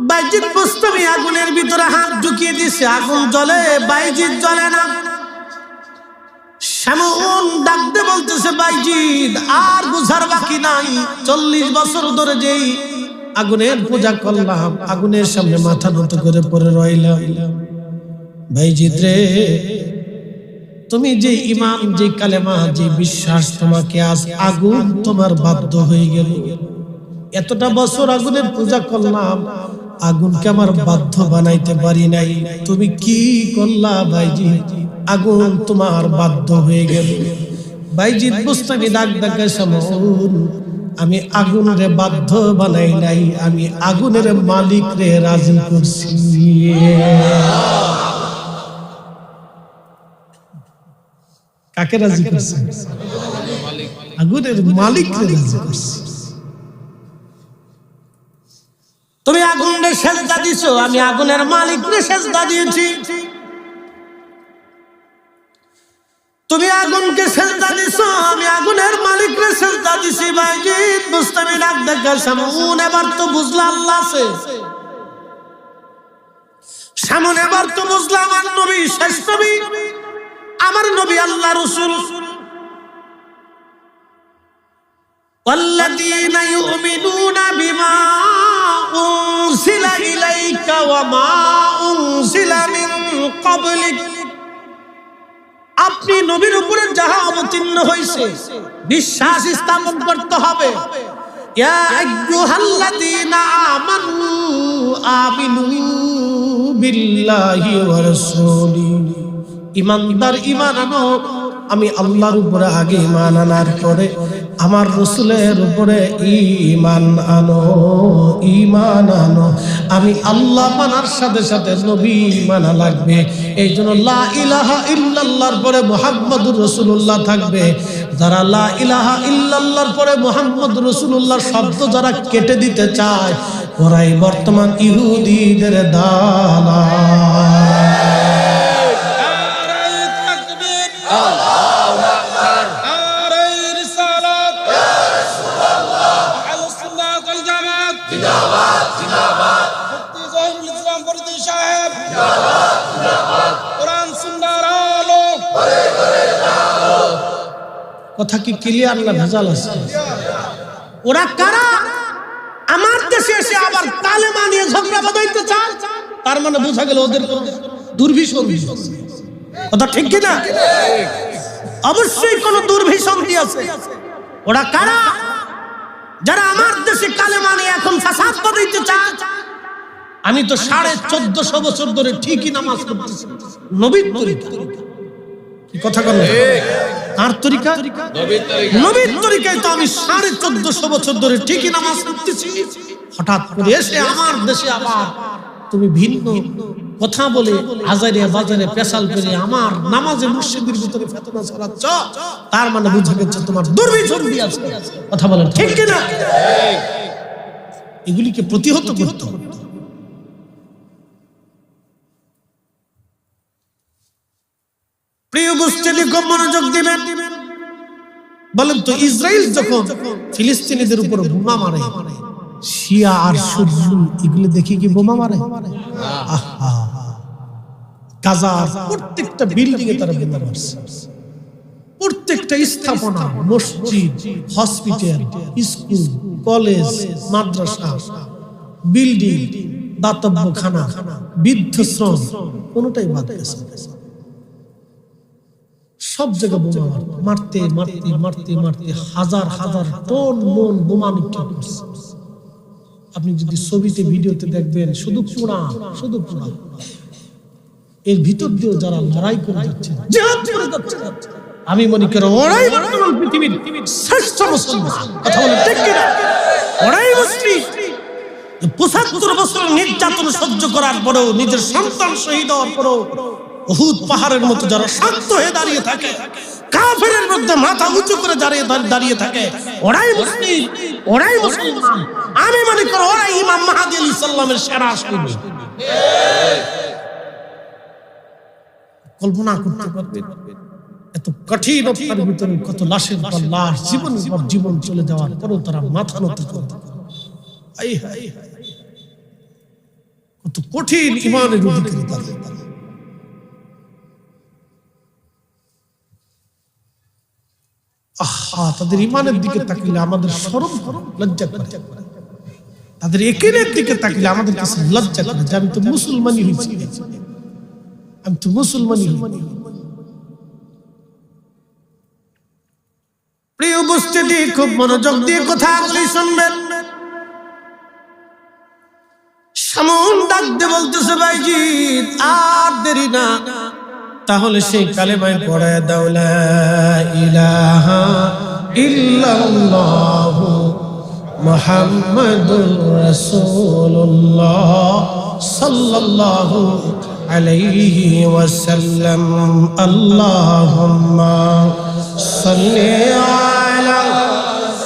বাইজিদ বুস্তামি আগুনের ভিতরে হাত ঢুকিয়ে দিছে, আগুন জ্বলে, বাইজিদ জ্বলে না। শামউন ডাকতে বলতেছে, বাইজিদ আর বুঝার বাকি নাই, 40 বছর ধরে যেই আগুনের পূজা করলাম, আগুনের সামনে মাথা নত করে পড়ে রইলাম। বাইজিদ রে, তুমি যে ঈমান, যে কালেমা, যে বিশ্বাস, তোমাকে আজ আগুন তোমার বাধ্য হয়ে গেল। এতটা বছর আগুনের পূজা করলাম, আগুনকে আমার বাধ্য বানাইতে পারি নাই, তুমি কি করলা বাইজিদ? আগুন তোমার বাধ্য হয়ে গেল। বাইজিদ বুস্তামি ডাক ডাকে, শামউন আমি আগুনের বাধ্য বানাই নাই, আমি আগুনের মালিক রে রাজি করছি। কাকে রাজি করছি? আগুনের মালিক রে রাজি করছি। তুমি আগুনের সেজদা দিছো, আমি আগুনের মালিক রে সেজদা দিয়েছি। তুমি আগুনকে সেজদা দিছো, আমি আগুনের মালিক রে সেজদা দিছি। বাইজিদ বুস্তামি ডাক দেখা, শামউন এবার তো বুঝলা আল্লাহ আছে, শামউন এবার তো বুঝলা আমার নবী শেষ নবী, আমার নবী আল্লাহ রাসূল। ওয়াল্লাযীনা ইউমিনুনা বিমা উনজিলা ইলাইকা ওয়া মা উনজিলা মিন ক্বাবলিক, আপনি নবীর উপরে যাহা অবতীর্ণ হয়েছে বিশ্বাস স্থাপন করতে হবে। ইয়া আইয়ুহাল্লাযীনা আমানু আমিনু বিল্লাহি ওয়া রাসূলিহি, ঈমানদার ঈমান আনো, আমি আল্লাহর উপরে আগে ঈমান আনার পরে আমার রাসূলের উপরে ঈমান আনো, ঈমান আনো। আমি আল্লাহ মানার সাথে সাথে নবী মানা লাগবে। এই জন্য লা ইলাহা ইল্লাল্লাহর পরে মুহাম্মাদুর রাসূলুল্লাহ থাকবে। যারা লা ইলাহা ইল্লাল্লাহর পরে মুহাম্মাদুর রাসূলুল্লাহ শব্দ যারা কেটে দিতে চায়, ওরাই বর্তমান ইহুদিদের দালাল। কথা কি ক্লিয়ার না ভেজাল আছে? ওরা কারা? আমার দেশে এসে আবার কালেমা নিয়ে ঝগড়া বাঁধাইতে চায়, তার মানে বোঝা গেল ওদের দুর্ভিসন্ধি আছে। কথা ঠিক কি না? অবশ্যই কোন দুর্ভিসন্ধি আছে। ওরা কারা? যারা আমার দেশে কালেমা নিয়ে এখন ফাসাদ বাঁধাইতে চায়। আমি তো 1450 বছর ধরে ঠিকই নামাজ পড়তেছি নবীর তরিকা। কি কথা বলেন? কার তরিকা? নবীর তরিকায় তো আমি 1450 বছর ধরে ঠিকই নামাজ পড়তেছি। হঠাৎ করে এসে আমার দেশে আবার তুমি ভিন্ন কথা বলে হাজারিয়া বাজারে পেশাল করে আমার নামাজে মসজিদের ভিতরে ফেতনা ছড়াচ্ছ, তার মানে বুঝে গেছে তোমার দুর্ভিসন্ধি আছে। কথা বলেন ঠিক কি না? এগুলিকে প্রতিহত করতে হবে। প্রিয় উপস্থিতি, খুব মনোযোগ দিবেন। বলেন তো, ইসরায়েল যখন ফিলিস্তিনিদের উপর বোমা মারে, শিয়া আর সুন্নি এগুলো দেখি কি বোমা মারে? গাজার প্রত্যেকটা বিল্ডিং এ তারা বোমা মারছে। প্রত্যেকটা স্থাপনা, মসজিদ, হসপিটাল, স্কুল, কলেজ, মাদ্রাসা, বিল্ডিং, দাতব্যখানা, বৃদ্ধাশ্রম কোনটাই বাদ গেছে। সব জায়গায় বোমা মারতে মারতে মারতে মারতে হাজার হাজার টন মন বোমা নিক্ষেপ করছে। আপনি যদি ছবিতে ভিডিওতে দেখবেন, শুধু পোড়া, শুধু পোড়া। এর ভিতর দিয়ে যারা লড়াই করে যাচ্ছে, জিহাদ করে যাচ্ছে, আমি মনে করি ওরাই বর্তমান পৃথিবীর শ্রেষ্ঠ মুসলমান। কথা বলেন ঠিক কি না? ওরাই মুসলিম। 75 বছর নির্যাতন সহ্য করার পরেও, নিজের সন্তান শহীদ হওয়ার পরেও উহুদ পাহাড়ের মতো যারা শান্ত হয়ে দাঁড়িয়ে থাকে, কাফেরের মধ্যে মাথা উঁচু করে দাঁড়িয়ে থাকে, ওরাই মুসলিম, ওরাই মুসলমান। আমি মনে করি ওরাই ইমাম মাহদী আলাইহিস সালামের সেরা সৈনিক। কল্পনা করতে পারবেন এত কঠিন অবস্থার ভিতরে কত লাশের পর লাশ, জীবনের পর জীবন চলে যাওয়ার পরেও তারা মাথা নত করতে পারে। কত কঠিন ঈমানের অধিকারী তারা। তাদের ঈমানের দিকে তাকিয়ে আমাদের শরম করে, লজ্জা করে। তাদের ইয়াকিনের দিকে তাকিয়ে আমাদের কাছে লজ্জা করে যে আমি তো মুসলমানই হয়েছি, আমি তো মুসলমানই। প্রিয় উপস্থিতি, খুব মনোযোগ দিয়ে কথাগুলি শুনবেন। সামন ডাক দিয়ে বলতেছে, ভাইজি আর দেরি না, তাহলে সেই কালেমায় পড়ায় দাও, লা ইলাহা ইল্লাল্লাহু মুহাম্মাদুর রাসূলুল্লাহ সাল্লাল্লাহু আলাইহি ওয়াসাল্লাম। আল্লাহুম্মা সাল্লি আলা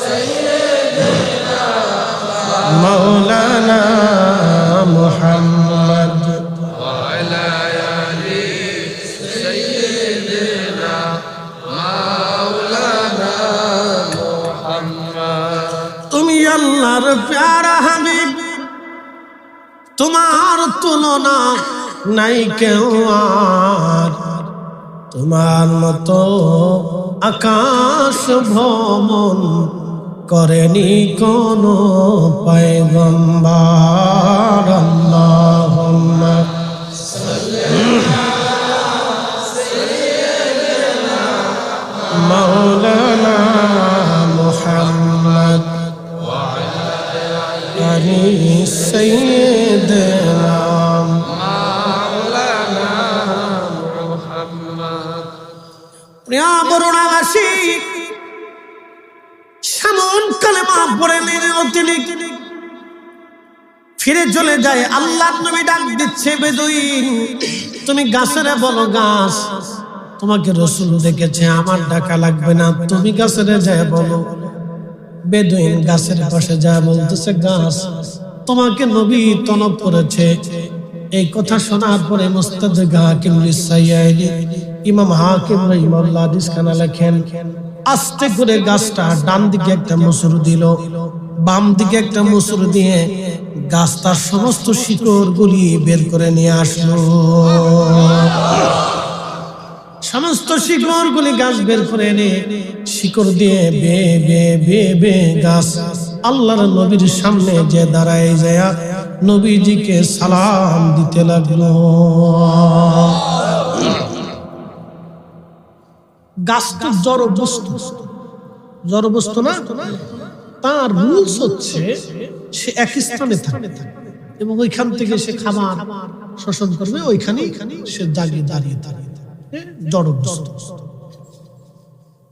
সাইয়্যিদিনা মাওলানা মুহাম্মদ ওয়া আলা আলি সাইয়্যিদিনা মাওলানা মুহাম্মদ। তুমি আল্লাহর প্যারা হাবিব, তোমার তুলনা নাই কেউ আর, তোমার মতো আকাশ ভ্রমণ করেনি কোন পয়গম্বর। আল্লাহুম্মা সাল্লি আলা সাইয়্যিদিনা মাওলানা মুহাম্মদ ওয়া আলা আলি সাইয়্যিদিনা মাওলানা মুহাম্মদ। প্রিয় বরুণাবাসী, সামন কালেমা পড়ে তিনি ফিরে চলে যায়। আল্লাহর নবী ডাক দিচ্ছে, বেদুইন তুমি গাছেরে বলো, গাছ তোমাকে রাসূল ডেকেছে, আমার ডাকা লাগবে না, তুমি গাছেরে যায় বলো। বেদুইন গাছের পাশে যায় বলতেছে, গাছ তোমাকে নবী তলব করেছে। এই কথা শোনার পরে মুস্তাদরাক হাকিম লিসাইয়ানি ইমাম হাকিম রাহিমাহুল্লাহ হাদিস খানা লেখেন, আস্তে করে গাছটা ডান দিকে একটা মুসুর দিল, বাম দিকে একটা মুসুর দিয়ে গাছটার সমস্ত শিকড় গুলি বের করে নিয়ে আসলো। সমস্ত শিকড় গুলি গাছ বের করে এনে শিকড় দিয়ে বে বে বে বে গাছ আল্লাহর নবীর সামনে যে দাঁড়ায় যায় নবীজিকে সালাম দিতে লাগলো। গাছ তো জড় বস্তু না, তার রুলস হচ্ছে সে এক স্থানে থাকে এবং ওইখান থেকে সে খাবার শোষণ করবে, ওইখানেই সে দাঁড়িয়ে জড় বস্তু।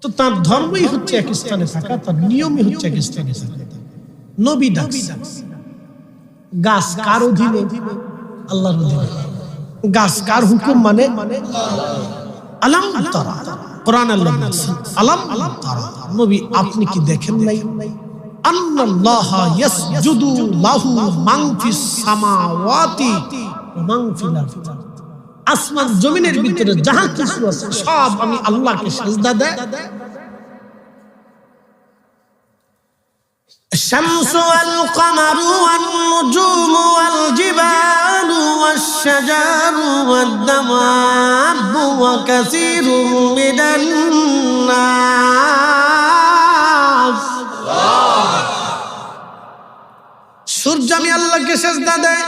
তো তার ধর্মই হচ্ছে এক স্থানে থাকা, তার নিয়মই হচ্ছে এক স্থানে থাকা। নবী ডাকছে, গাছ কার অধীনে? আল্লাহর অধীনে। গাছ কার হুকুম মানে? আলাম তারা, কোরআন আল্লাহ বলছে আলাম তারা, নবী আপনি কি দেখেন নাই আন্নাল্লাহা ইয়াসজুদু লাহু মান ফিস সামাওয়াতি ওয়া মান ফিল আরদি, আসমান জমিনের ভিতরে যাহা কিছু আছে সব আমি আল্লাহকে সিজদা দেয়। الشمس والقمر والنجوم والجبال والشجر والدواب وكثير من الناس। সূর্য আমি আল্লাহকে সিজদা দেয়,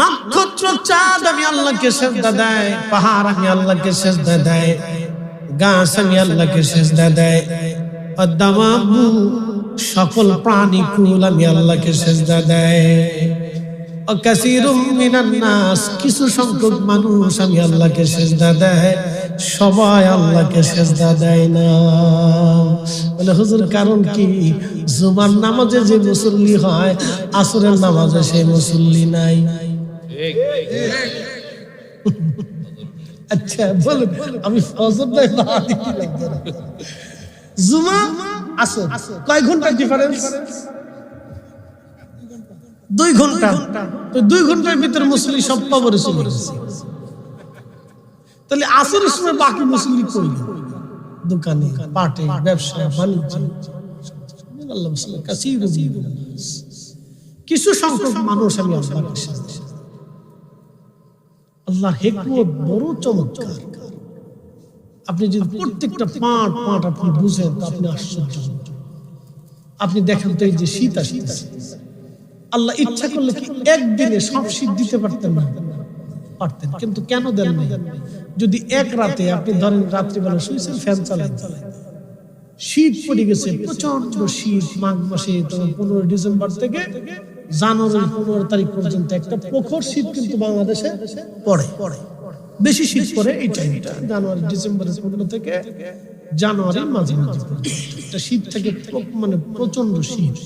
নক্ষত্র চাঁদ আমি আল্লাহকে সিজদা দেয়, পাহাড় আমি আল্লাহকে সিজদা দেয়, গাছ আমি আল্লাহকে সিজদা দেয়, আদামাবু সকল প্রাণী কুল আমি আল্লাহকে সিজদা দেয়। কাসীরুম মিনান নাস কিছু সংখ্যক মানুষ আমি আল্লাহকে সিজদা দেয়, সবাই আল্লাহকে সিজদা দেয় না। বলে হুজুর কারণ কি? জুমার নামাজে যে মুসল্লি হয় আসরের নামাজে সেই মুসল্লি নাই। আচ্ছা বলুন, আমি ফজর নাই বাদ দিলাম, জুমা আসর কয় ঘন্টা ডিফারেন্স? 2 ঘন্টা। তো 2 ঘন্টার ভিতরে মুসল্লি সব কবরে চলে গেছে। তাহলে আসরের সময় বাকি মুসল্লি কই? দোকানে, পাটে, ব্যবসা বাণিজ্য। কিছু সংখ্যক মানুষ আমি আল্লাহকে সিজদা দেই। আল্লাহর হিকমত বড় চমৎকার। আপনি যদি প্রত্যেকটা পাঁট আপনি বুঝেন তো আপনি আশ্চর্য। আপনি দেখেন তো এই যে শীত আসছে, আল্লাহ ইচ্ছা করলে কি একদিনে সব শীত দিতে পারতেন না? পারতেন, কিন্তু কেন দেন নাই? যদি এক রাতে আপনি ধরেন রাত্রিবেলা শুয়েছেন ফ্যান চালান, শীত পড়ে গেছে, প্রচন্ড শীত, মাঘ মাসে 15 ডিসেম্বর থেকে জানুয়ারি 15 তারিখ পর্যন্ত একটা প্রখর শীত কিন্তু বাংলাদেশে পড়ে। বেশি শীত পড়ে এই টাইমটা, জানুয়ারি ডিসেম্বরের 15 থেকে জানুয়ারির মাঝামাঝি একটা শীত থেকে মানে প্রচন্ড শীত।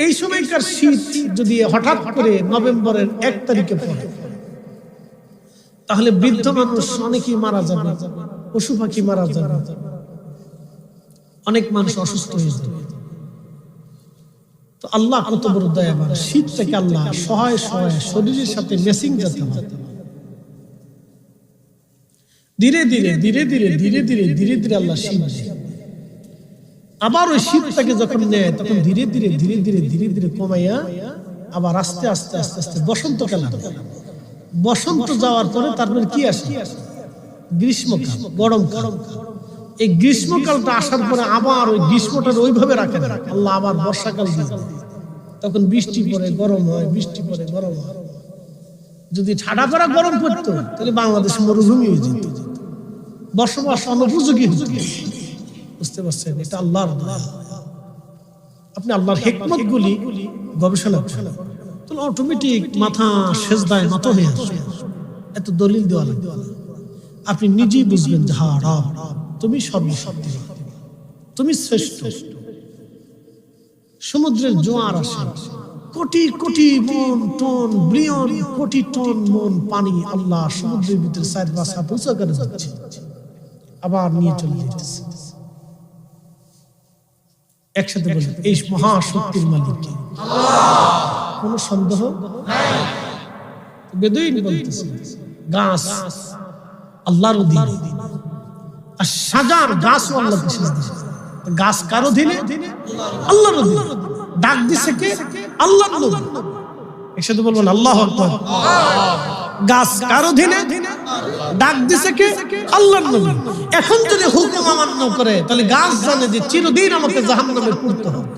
এই সময়কার শীত যদি হঠাৎ করে নভেম্বরের 1 তারিখে পড়ে, তাহলে বৃদ্ধ মানুষ অনেকেই মারা যাবে, পশু পাখি মারা যাবে, অনেক মানুষ অসুস্থ হয়ে যাবে। তো আল্লাহ কত বড় দয়াবান, শীতটাকে আল্লাহ সহায় শরীরের সাথে মেসিং যেতে হয়। ধীরে ধীরে আল্লাহ শীত দেয়। আবার ওই শীতটাকে যখন নেয় তখন ধীরে ধীরে কমাইয়া আবার আস্তে আস্তে বসন্তকাল। বসন্ত যাওয়ার পরে তারপরে কি আসে? গ্রীষ্মকাল, গরমকাল। এই গ্রীষ্মকালটা আসার পরে আবার ওই গ্রীষ্মটার ওইভাবে রাখে না, আল্লাহ আবার বর্ষাকাল দিয়ে তখন বৃষ্টি পড়ে, গরম হয়, বৃষ্টি পড়ে, গরম হয়। যদি ঠাডা পড়া গরম পড়তো তাহলে বাংলাদেশ মরুভূমি হয়ে যেত, বসবাস অনুপযোগী হতো। বুঝতে পারছেন? এটা আল্লাহর দয়া। আপনি আল্লাহর হিকমত গুলি গবেষণা করেন, তাহলে অটোমেটিক মাথা সেজদায় নত হয়ে আসবে। এত দলিল দেওয়া লাগবে, আপনি নিজেই বুঝবেন যে হ্যাঁ রব তুমি সর্বশক্তিমান, তুমি শ্রেষ্ঠ। সমুদ্রের জোয়ার আসে, কোটি কোটি মন টন বিলিয়ন কোটি টন মন পানি আল্লাহ সমুদ্রের ভিতরে 4-5 হাত উঁচু করে যাচ্ছে, আবার নিয়ে চলে যেতেছে। একসাথে বলি এই মহাশক্তির মালিক কে? আল্লাহ। কোন সন্দেহ নাই। বেদুইন বলতেছে গাছ আল্লাহর অধীনে, আর সাজার গাছ আল্লাহকে সিজদা দিছে। গাছ কার অধীনে? আল্লাহর অধীনে। ডাক দিছে কে? আল্লাহর নবী। একসাথে বলবেন আল্লাহু আকবার। গাছ কার অধীনে? ডাক দিছে কে? আল্লাহর নবী। এখন যদি হুকুম অমান্য করে তাহলে গাছ জানে যে চিরদিন আমাকে জাহান্নামে পুড়তে হবে।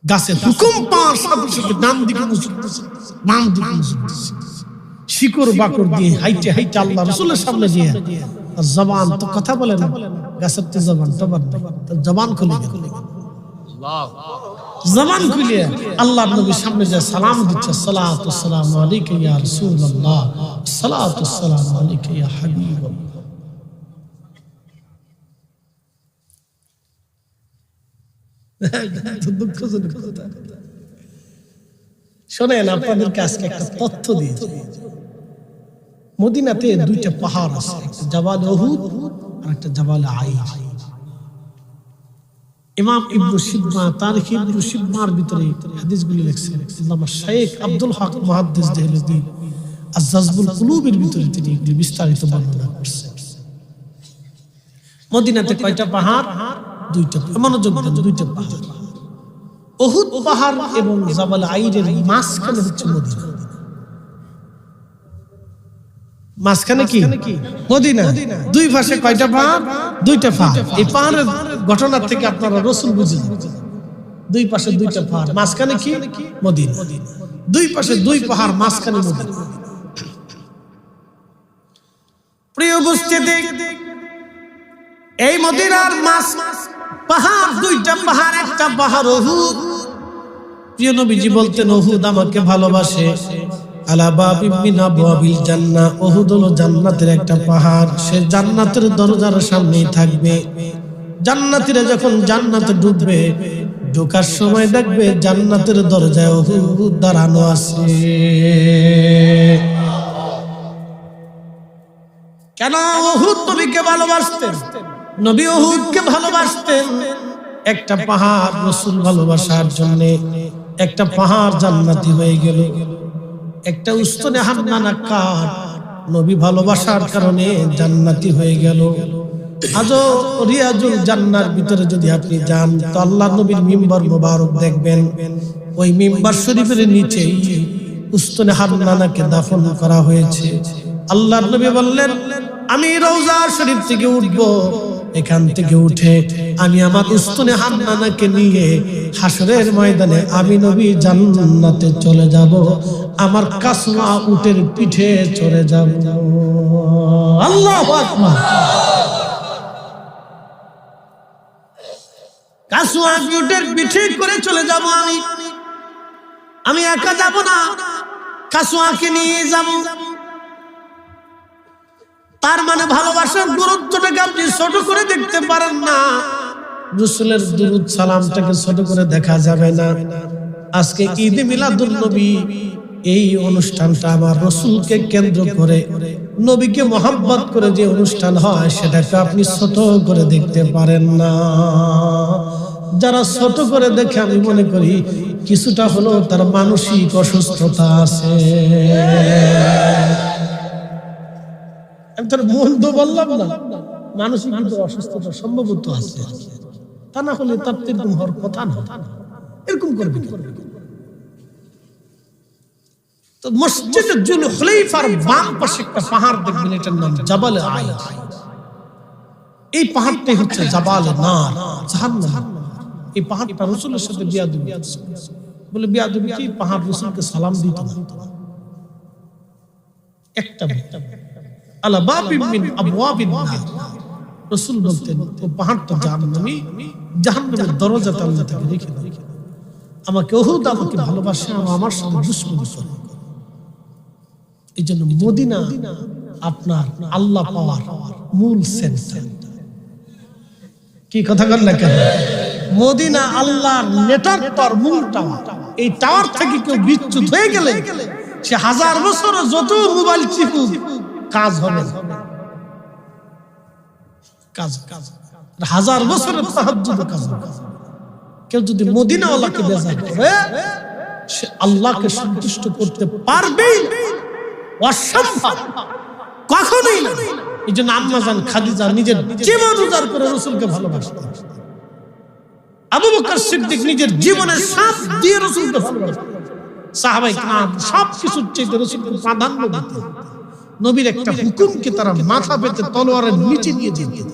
গাছে হুকুম পাওয়ার সাথে সাথে নাম দিকে শিকড় বাকড় দিয়ে হাইটে হাইটে আল্লাহ রাসূলের সামনে দিয়ে জবান তো কথা বলে না, গাছের তো জবান জবান খুলে গেল। জবান খুলে আল্লাহর নবীর সামনে যে সালাম দিচ্ছে, সালাতু সালামু আলাইকা ইয়া রাসূলুল্লাহ, সালাতু সালামু আলাইকা ইয়া হাবিবাল্লাহ। দুঃখজনক কথা। শোনেন, আপনাদেরকে আজকে একটা তথ্য দিয়েছি। মদিনাতে দুইটা পাহাড় আছে, একটা জাবাল উহুদ আর একটা জাবাল আইশ। ইমাম ইবনে শিবমা তারিখ ইবনে শিবমার ভিতরে হাদিসগুলি লিখছেন। আল্লামা শেখ আব্দুল হক মুহাদ্দিস দেহলভী আজ-জাযবুল কুলুবের ভিতরে তিনি এগুলি বিস্তারিত বর্ণনা করেছেন। মদিনাতে কয়টা পাহাড়? দুইটা। মনোযোগ দেন, দুইটা পাহাড়। উহুদ পাহাড় এবং জাবাল আইরের মাঝখানে হচ্ছে মদিনা। মাঝখানে কি? মদিনা। দুই পাশে কয়টা পাহাড়? দুইটা পাহাড়। এই পাহাড়ের ঘটনা থেকে আপনারা রাসূল বুঝে যান। দুই পাশে দুইটা পাহাড়, মাঝখানে কি? মদিনা। দুই পাশে দুই পাহাড়, মাঝখানে মদিনা। প্রিয় উপস্থিতি, এই মদিনার মাঝ পাহাড় দুইটা পাহাড়, একটা পাহাড় উহুদ। প্রিয় নবীজি বলতেন, উহুদ আমাকে ভালোবাসে। আলা বাবিন মিন আবওয়াবিল জান্নাহ, উহুদ হলো জান্নাতের একটা পাহাড়। সে জান্নাতের দরজার সামনেই থাকবে। জান্নাতীরা যখন জান্নাতে ঢুকবে, ঢোকার সময় দেখবে জান্নাতের দরজায় উহুদ দাঁড়ানো আছে। কেন? উহুদ নবীকে ভালোবাসতেন, নবী উহুদকে ভালোবাসতেন। একটা পাহাড় রাসূল ভালোবাসার জন্য একটা পাহাড় জান্নাতি হয়ে গেল। একটা উস্তনে হান্নানা কাঠ নবী ভালোবাসার কারণে জান্নাতি হয়ে গেল। আজও রিয়াজুল জান্নার ভিতরে যদি আপনি যান তো আল্লাহর নবীর মিম্বার মোবারক দেখবেন। ওই মিম্বার শরীফের নিচেই উস্তনে হান্নানাকে দাফন করা হয়েছে। আল্লাহর নবী বললেন, আমি রওজা শরীফ থেকে উঠব, এখান থেকে উঠে আমি আমার উস্তনে হান্নানাকে নিয়ে হাসরের ময়দানে আমি নবী জান্নাতে চলে যাব, আমার কাসওয়া উটের পিঠে চড়ে যাব। আল্লাহু আকবার। কাসওয়া উটের পিঠে করে চলে যাব। আমি একা যাব না, কাসওয়াকে নিয়ে যাব। তার মানে ভালোবাসার গুরুত্বটাকে আপনি ছোট করে দেখতে পারেন না। রাসূলের দুরূদ সালামটাকে ছোট করে দেখা যাবে না। আজকে ঈদ মিলাদুন নবী, এই অনুষ্ঠানটা আমার রাসূলকে কেন্দ্র করে, নবীকে মহব্বত করে যে অনুষ্ঠান হয়, সেটাকে আপনি ছোট করে দেখতে পারেন না। যারা ছোট করে দেখে, আমি মনে করি কিছুটা হলো তার মানসিক অসুস্থতা আছে। আমি তার মন্দ বললাম না, মানসিক কিন্তু অসুস্থতা সম্ভবত আছে। তা না হলে তার এরকম হওয়ার কথা না। এরকম করবে কি? তো মসজিদে জুল হুলাইফার বাম পাশে একটা পাহাড় দেখবেন, এটার নাম জাবাল আইশ। এই পাহাড়টাই হচ্ছে জাবাল নার, জাহান্নাম। এই পাহাড়টা রাসূলের সাথে বিয়াদবি বলে, বিয়াদবি কি? পাহাড় রাসূলকে সালাম দিত না। একটা আলা বাবিন মিন আবওয়াবিন নার, রাসূল বলতেন ও পাহাড়টা জাহান্নামী, জাহান্নামের দরজাটা আল্লাহ তাকে রেখে দেয়। আমাকে উহুদ আমাকে ভালোবাসে, আমার সাথে দুশমনি করে। এই জন্য মদিনা আপনার আল্লাহ পাওয়ার মূল সেন্টার। কি কথা বল না কেন? মদিনা আল্লাহর নেটওয়ার্ক পাওয়ার মূল টাওয়ার। এই টাওয়ার থেকে কেউ বিচ্যুত হয়ে গেলে সে 1000 বছর যত মোবাইল চিপুক কাজ হবে না। কাজ 1000 বছরের তাহাজ্জুদ কাজ হবে। কেউ যদি মদিনা আল্লাহকে বেজার করে, সে আল্লাহকে সন্তুষ্ট করতে পারবে অসম্ভব, কখনোই না। এই জন্য আম্মা জান খাদিজা নিজের জীবন উজাড় করে রাসূলকে ভালোবাসতেন। আবু বকর সিদ্দিক নিজের জীবনের সাথ দিয়ে রাসূলকে ভালোবাসতেন। সাহাবায়ে কিরাম সবকিছুর চেয়ে রাসূলকে প্রাধান্য দিতেন। নবীর একটা হুকুমকে তারা মাথা পেতে তলোয়ারের নিচে দিয়ে দিতেন।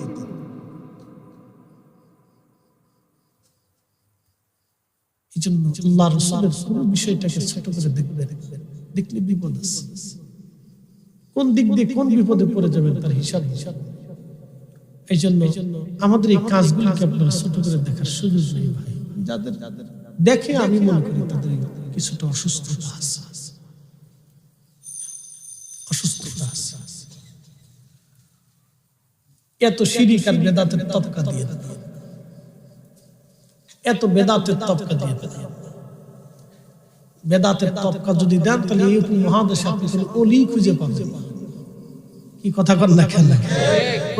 এইজন্য আল্লাহ রাসূলের কোন বিষয়টাকে ছোট করে দেখলে বিপদ আছে। কোন দিক দিয়ে কোন বিপদে পড়ে যাবেন তার হিসাব। এইজন্য আমাদের এই কাজগুলিকে আপনারা ছোট করে দেখার সুযোগ নেই ভাই। যাদের দেখে আমি মনে করি তাদের কিছুটা অসুস্থতা আছে, অসুস্থতা আছে। এত শিরিক আর বেদাতের তবকা দিয়ে, এত বেদাতের তবকা দিয়ে, বেদাতের তবকা যদি দেন তাহলে এই উপমহাদেশে আপনি কোনো অলি খুঁজে পাবেন। কি কথা কর না কেন?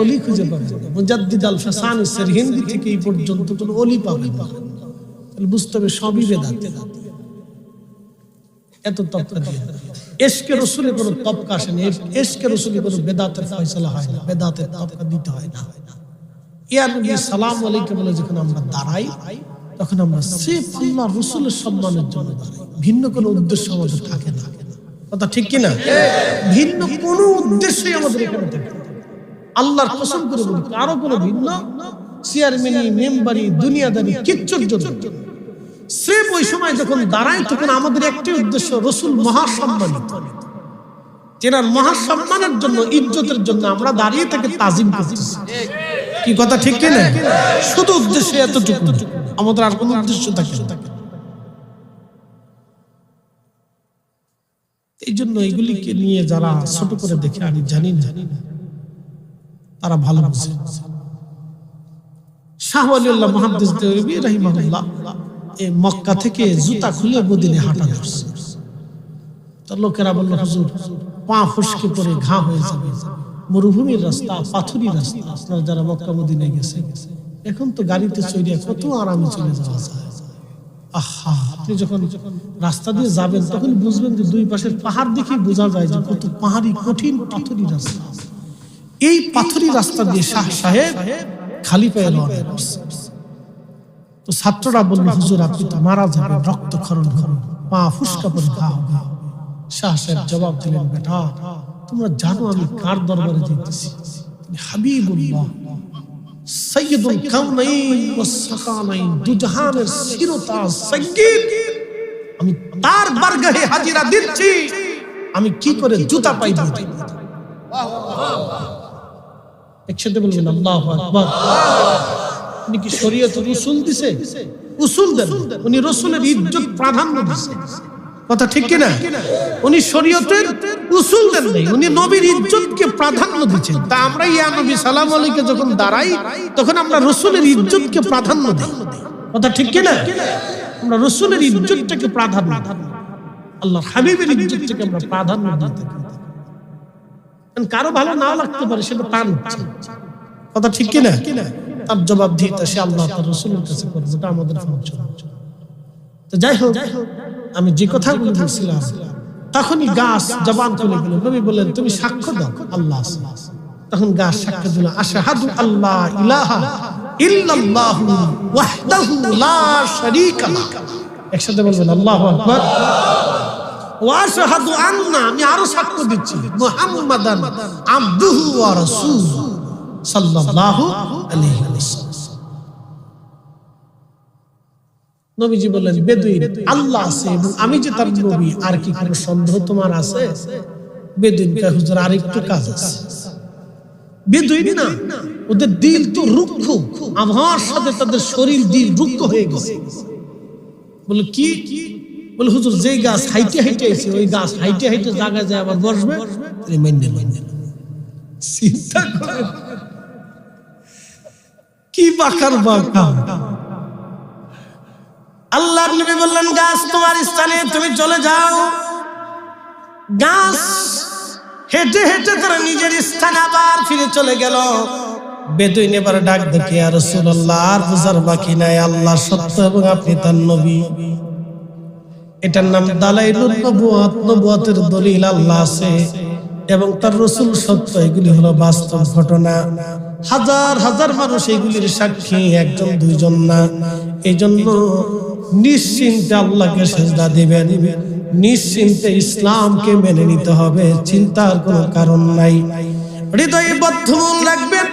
অলি খুঁজে পাবেন। মুজাদ্দিদ আল ফাসানি সিরহিন্দি থেকে এই পর্যন্ত কোনো অলি পাবেন না। তাহলে বুঝতে হবে সবই বেদাত। এত তবকা দিয়ে ইশকে রাসূলে কোনো তবকা আসে না। ইশকে রাসূলে কোনো বেদাতের ফয়সালা হয় না, বেদাতের তবকা দিতে হয় না। ইয়া নবী সালাম আলাইকুম বলে যখন আমরা দাঁড়াই তখন আমরা সিফ আল্লাহ রাসূলের সম্মানের জন্য দাঁড়াই, ভিন্ন কোনো উদ্দেশ্য আমাদের থাকে না। কথা ঠিক কি না? ভিন্ন কোনো উদ্দেশ্যই আমাদের এখানে থাকে না। আল্লাহর কসম করে বলি কারো কোনো ভিন্ন চেয়ারম্যানি মেম্বারি দুনিয়াদারি কিচ্ছুর জন্য সিফ ওই সময় যখন দাঁড়াই তখন আমাদের একটাই উদ্দেশ্য, রাসূল মহাসম্মানিত, তেনার মহাসম্মানের জন্য, ইজ্জতের জন্য আমরা দাঁড়িয়ে থেকে তাজিম করতেছি। কি কথা ঠিক কি না? শুধু উদ্দেশ্য এতটুকু, আমাদের আর কোনো উদ্দেশ্য থাকে না। এই জন্য এগুলিকে নিয়ে যারা ছোট করে দেখে আমি জানি না তারা ভালো বুঝে। শাহ ওয়ালিউল্লাহ মুহাদ্দিস দেওবন্দি রাহিমাহুল্লাহ এই মক্কা থেকে জুতা খুলে মদিনায় হাঁটা ধরছে। তো লোকেরা বলল হুজুর পা ফসকে পড়ে ঘা হয়ে যাবে, মরুভূমির রাস্তা, পাথুরি রাস্তা। আপনারা যারা মক্কা মদিনায় গেছে এখন তো গাড়িতে চড়িয়া কত আরামে চলে যাওয়া যায়। আহা, আপনি যখন রাস্তা দিয়ে যাবেন তখন বুঝবেন যে দুই পাশের পাহাড় দেখে বোঝা যায় যে কত পাহাড়ি কঠিন পাথুরি রাস্তা। এই পাথুরি রাস্তা দিয়ে শাহ সাহেব খালি পায়ে রওনা করছে। তো ছাত্ররা বলল হুজুর আপনি তো মারা যাবেন, রক্তক্ষরণ করুন, পা ফুসকা পড়ে ঘা হবে। শাহ সাহেব জবাব দিলেন, বেটা তোমরা জানো আমি কার দরবারে যেতেছি? হাবিবুল্লাহ সাইয়্যিদুল কাউনাইন ওয়াস সাকানাইন, দুজাহানের শিরোতাজ সাইয়্যিদ, আমি তার বারগাহে হাজিরা দিচ্ছি। আমি কি করে জুতা পাইব? একসাথে বলবেন আল্লাহু আকবার। উনি কি শরীয়তের উসুল দিছে? উসুল দেন। উনি রাসূলের ইজ্জত প্রাধান্য দিছে। কথা ঠিক কি না? উনি শরীয়তের উসুল দেন নাই, উনি নবীর ইজ্জতকে প্রাধান্য দিচ্ছেন। তা আমরা ইয়া নবী সালাম আলাইকে যখন দাঁড়াই তখন আমরা রাসূলের ইজ্জতকে প্রাধান্য দিই। কথা ঠিক কি না? আমরা রাসূলের ইজ্জতটাকে প্রাধান্য দিই, আল্লাহর হাবিবের ইজ্জতটাকে আমরা প্রাধান্য দিই। কারো ভালো নাও লাগতে পারে, সেটা তার ইচ্ছা। কথা ঠিক কি না? তার জবাব দিতে সে আল্লাহ তার রাসূলের কাছে করবে, এটা আমাদের ফাংশন। তো যাই হোক, আমি যে কথাগুলো বলছিলাম তখনই গাছ জবান খুলে গেল। নবী বললেন তুমি সাক্ষ্য দাও আল্লাহ আছে। তখন গাছ সাক্ষ্য দিল, আশহাদু আল্লা ইলাহা ইল্লাল্লাহু ওয়াহদাহু লা শারীকা লাহ। একসাথে বলবেন আল্লাহু আকবার। ওয়া আশহাদু আন্না, আমি আরো সাক্ষ্য দিচ্ছি, মুহাম্মাদান আবদুহু ওয়া রাসূলুহু সাল্লাল্লাহু আলাইহি ওয়াসাল্লাম। নবীজি বললেন বেদুইন আল্লাহ আছে এবং আমি যে তার নবী, আর কি কোনো সন্দেহ তোমার আছে? বেদুইন কয় হুজুর আর একটু কাজ আছে। বেদুইন না, ওদের দিল তো রুক্ষ, আবহাওয়ার সাথে তাদের শরীর দিল রুক্ষ হয়ে গেছে। বলে কি? বলে হুজুর যেই গাছ হাইটে হাইটে আছে ওই গাছ হাইটে হাইটে জায়গায় যায় আবার বসবে। চিন্তা করেন কি বাকার বাঁকা। আল্লাহর নবী বললেন গাছ তোমার স্থানে তুমি চলে যাও। গাছ হেঁটে হেঁটে তারা নিজের স্থানে আবার ফিরে চলে গেল। বেদুইন এবার ডাক দেখে, ইয়া রাসূলুল্লাহ আর বুঝার বাকি নাই, আল্লাহ সত্য এবং আপনি তার নবী। এটার নাম দালাইলুন নবুয়াত। নবুয়াতের দলিল আল্লাহ আছে এবং তার রাসূল সত্য। এগুলি হলো বাস্তব ঘটনা। হাজার হাজার মানুষ এগুলির সাক্ষী, একজন দুইজন না। এই জন্য নিশ্চিন্তে আল্লাহকে সিজদা দিবেন, নিশ্চিন্তে ইসলামকে মেনে নিতে হবে, চিন্তার কোনো কারণ নাই। হৃদয়ে বদ্ধমূল রাখবেন,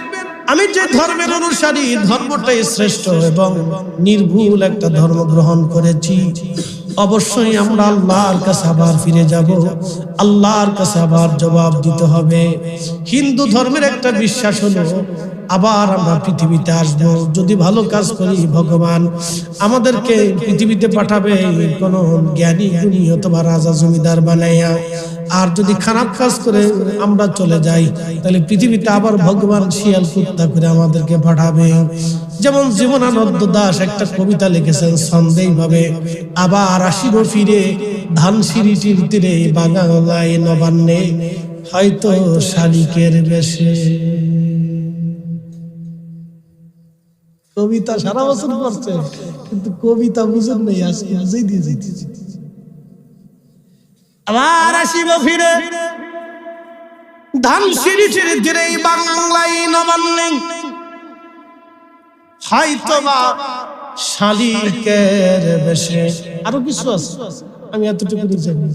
আমি যে ধর্মের অনুসারী, ধর্মটাই শ্রেষ্ঠ এবং নির্ভুল একটা ধর্ম গ্রহণ করেছি। অবশ্যই আমরা আল্লাহর কাছে আবার ফিরে যাব, আল্লাহর কাছে আবার জবাব দিতে হবে। হিন্দু ধর্মের একটা বিশ্বাস হলো আবার আমরা পৃথিবীতে আসবো, যদি ভালো কাজ করি ভগবান আমাদেরকে পৃথিবীতে পাঠাবে কোন জ্ঞানী গুণী অথবা রাজা জমিদার বানাইয়া, আর যদি খারাপ কাজ করে আমরা চলে যাই তাহলে পৃথিবীতে আবার ভগবান শিয়াল কুত্তা করে আমাদেরকে পাঠাবে। যেমন জীবনানন্দ দাশ একটা কবিতা লিখেছেন সন্দেহ ভাবে, আবার আসিব ফিরে ধানসিঁড়িটির তীরে বাংলায় নবান্নে, হয়তো শালিকের বেশে। কবিতা সারা বছর পড়ছে কিন্তু কবিতা বুঝেন নাই, আজকে বুঝেই দিয়ে যেতেছি। আবার আসিব ফিরে ধানসিঁড়িটির তীরে বাংলায় নবান্নে, হয়তো বা শালিকের বেশে। আরো কিছু আছে, আমি এতটুকু জানি।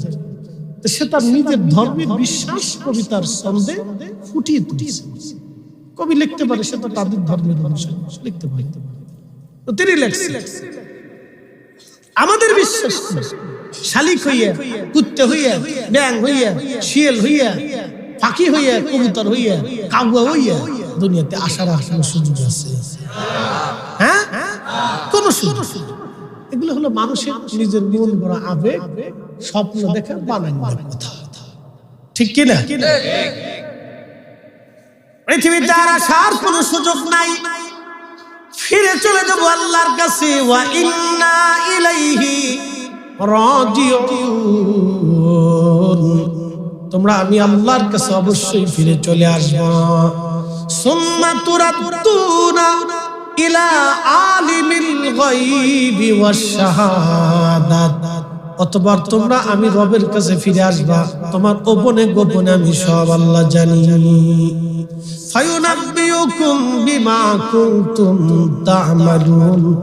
সে তার নিজের ধর্মের বিশ্বাস কবিতার ছন্দে ফুটিয়ে তুলেছে। কবি লিখতে পারে, সে তো তাদের ধর্মের অনুসারী, লিখতে পারে। তো তিনি লেখছেন আমাদের বিশ্বাস শালিক হইয়া, কুত্তে হইয়া, ব্যাং হইয়া, শিয়াল হইয়া, পাখি হইয়া, কবুতর হইয়া, কাউয়া হইয়া দুনিয়াতে আসার কোনো সুযোগ আছে? হ্যাঁ, কোন সুযোগ? এগুলো হলো মানুষের নিজের মন গড়া আবেগ, স্বপ্ন দেখে বানানোর কথা, ঠিক কিনা? পৃথিবীতে আর আসার কোন সুযোগ নাই, ফিরে চলে যাব আল্লাহর কাছে। ওয়া ইন্না ইলাইহি রাজিউন, তোমরা আমি আল্লাহর কাছে অবশ্যই ফিরে চলে আসব। সুম্মা তুরাদ্দুনা ইলা আলিমিল গায়বি ওয়াশ শাহাদাত, অতঃপর তোমরা আমি রবের কাছে ফিরে আসবা, তোমার গোপনে গোপনে আমি সব আল্লাহ জানি। ফায়ুনাব্বিউকুম বিমা কুনতুম তা'মালুন।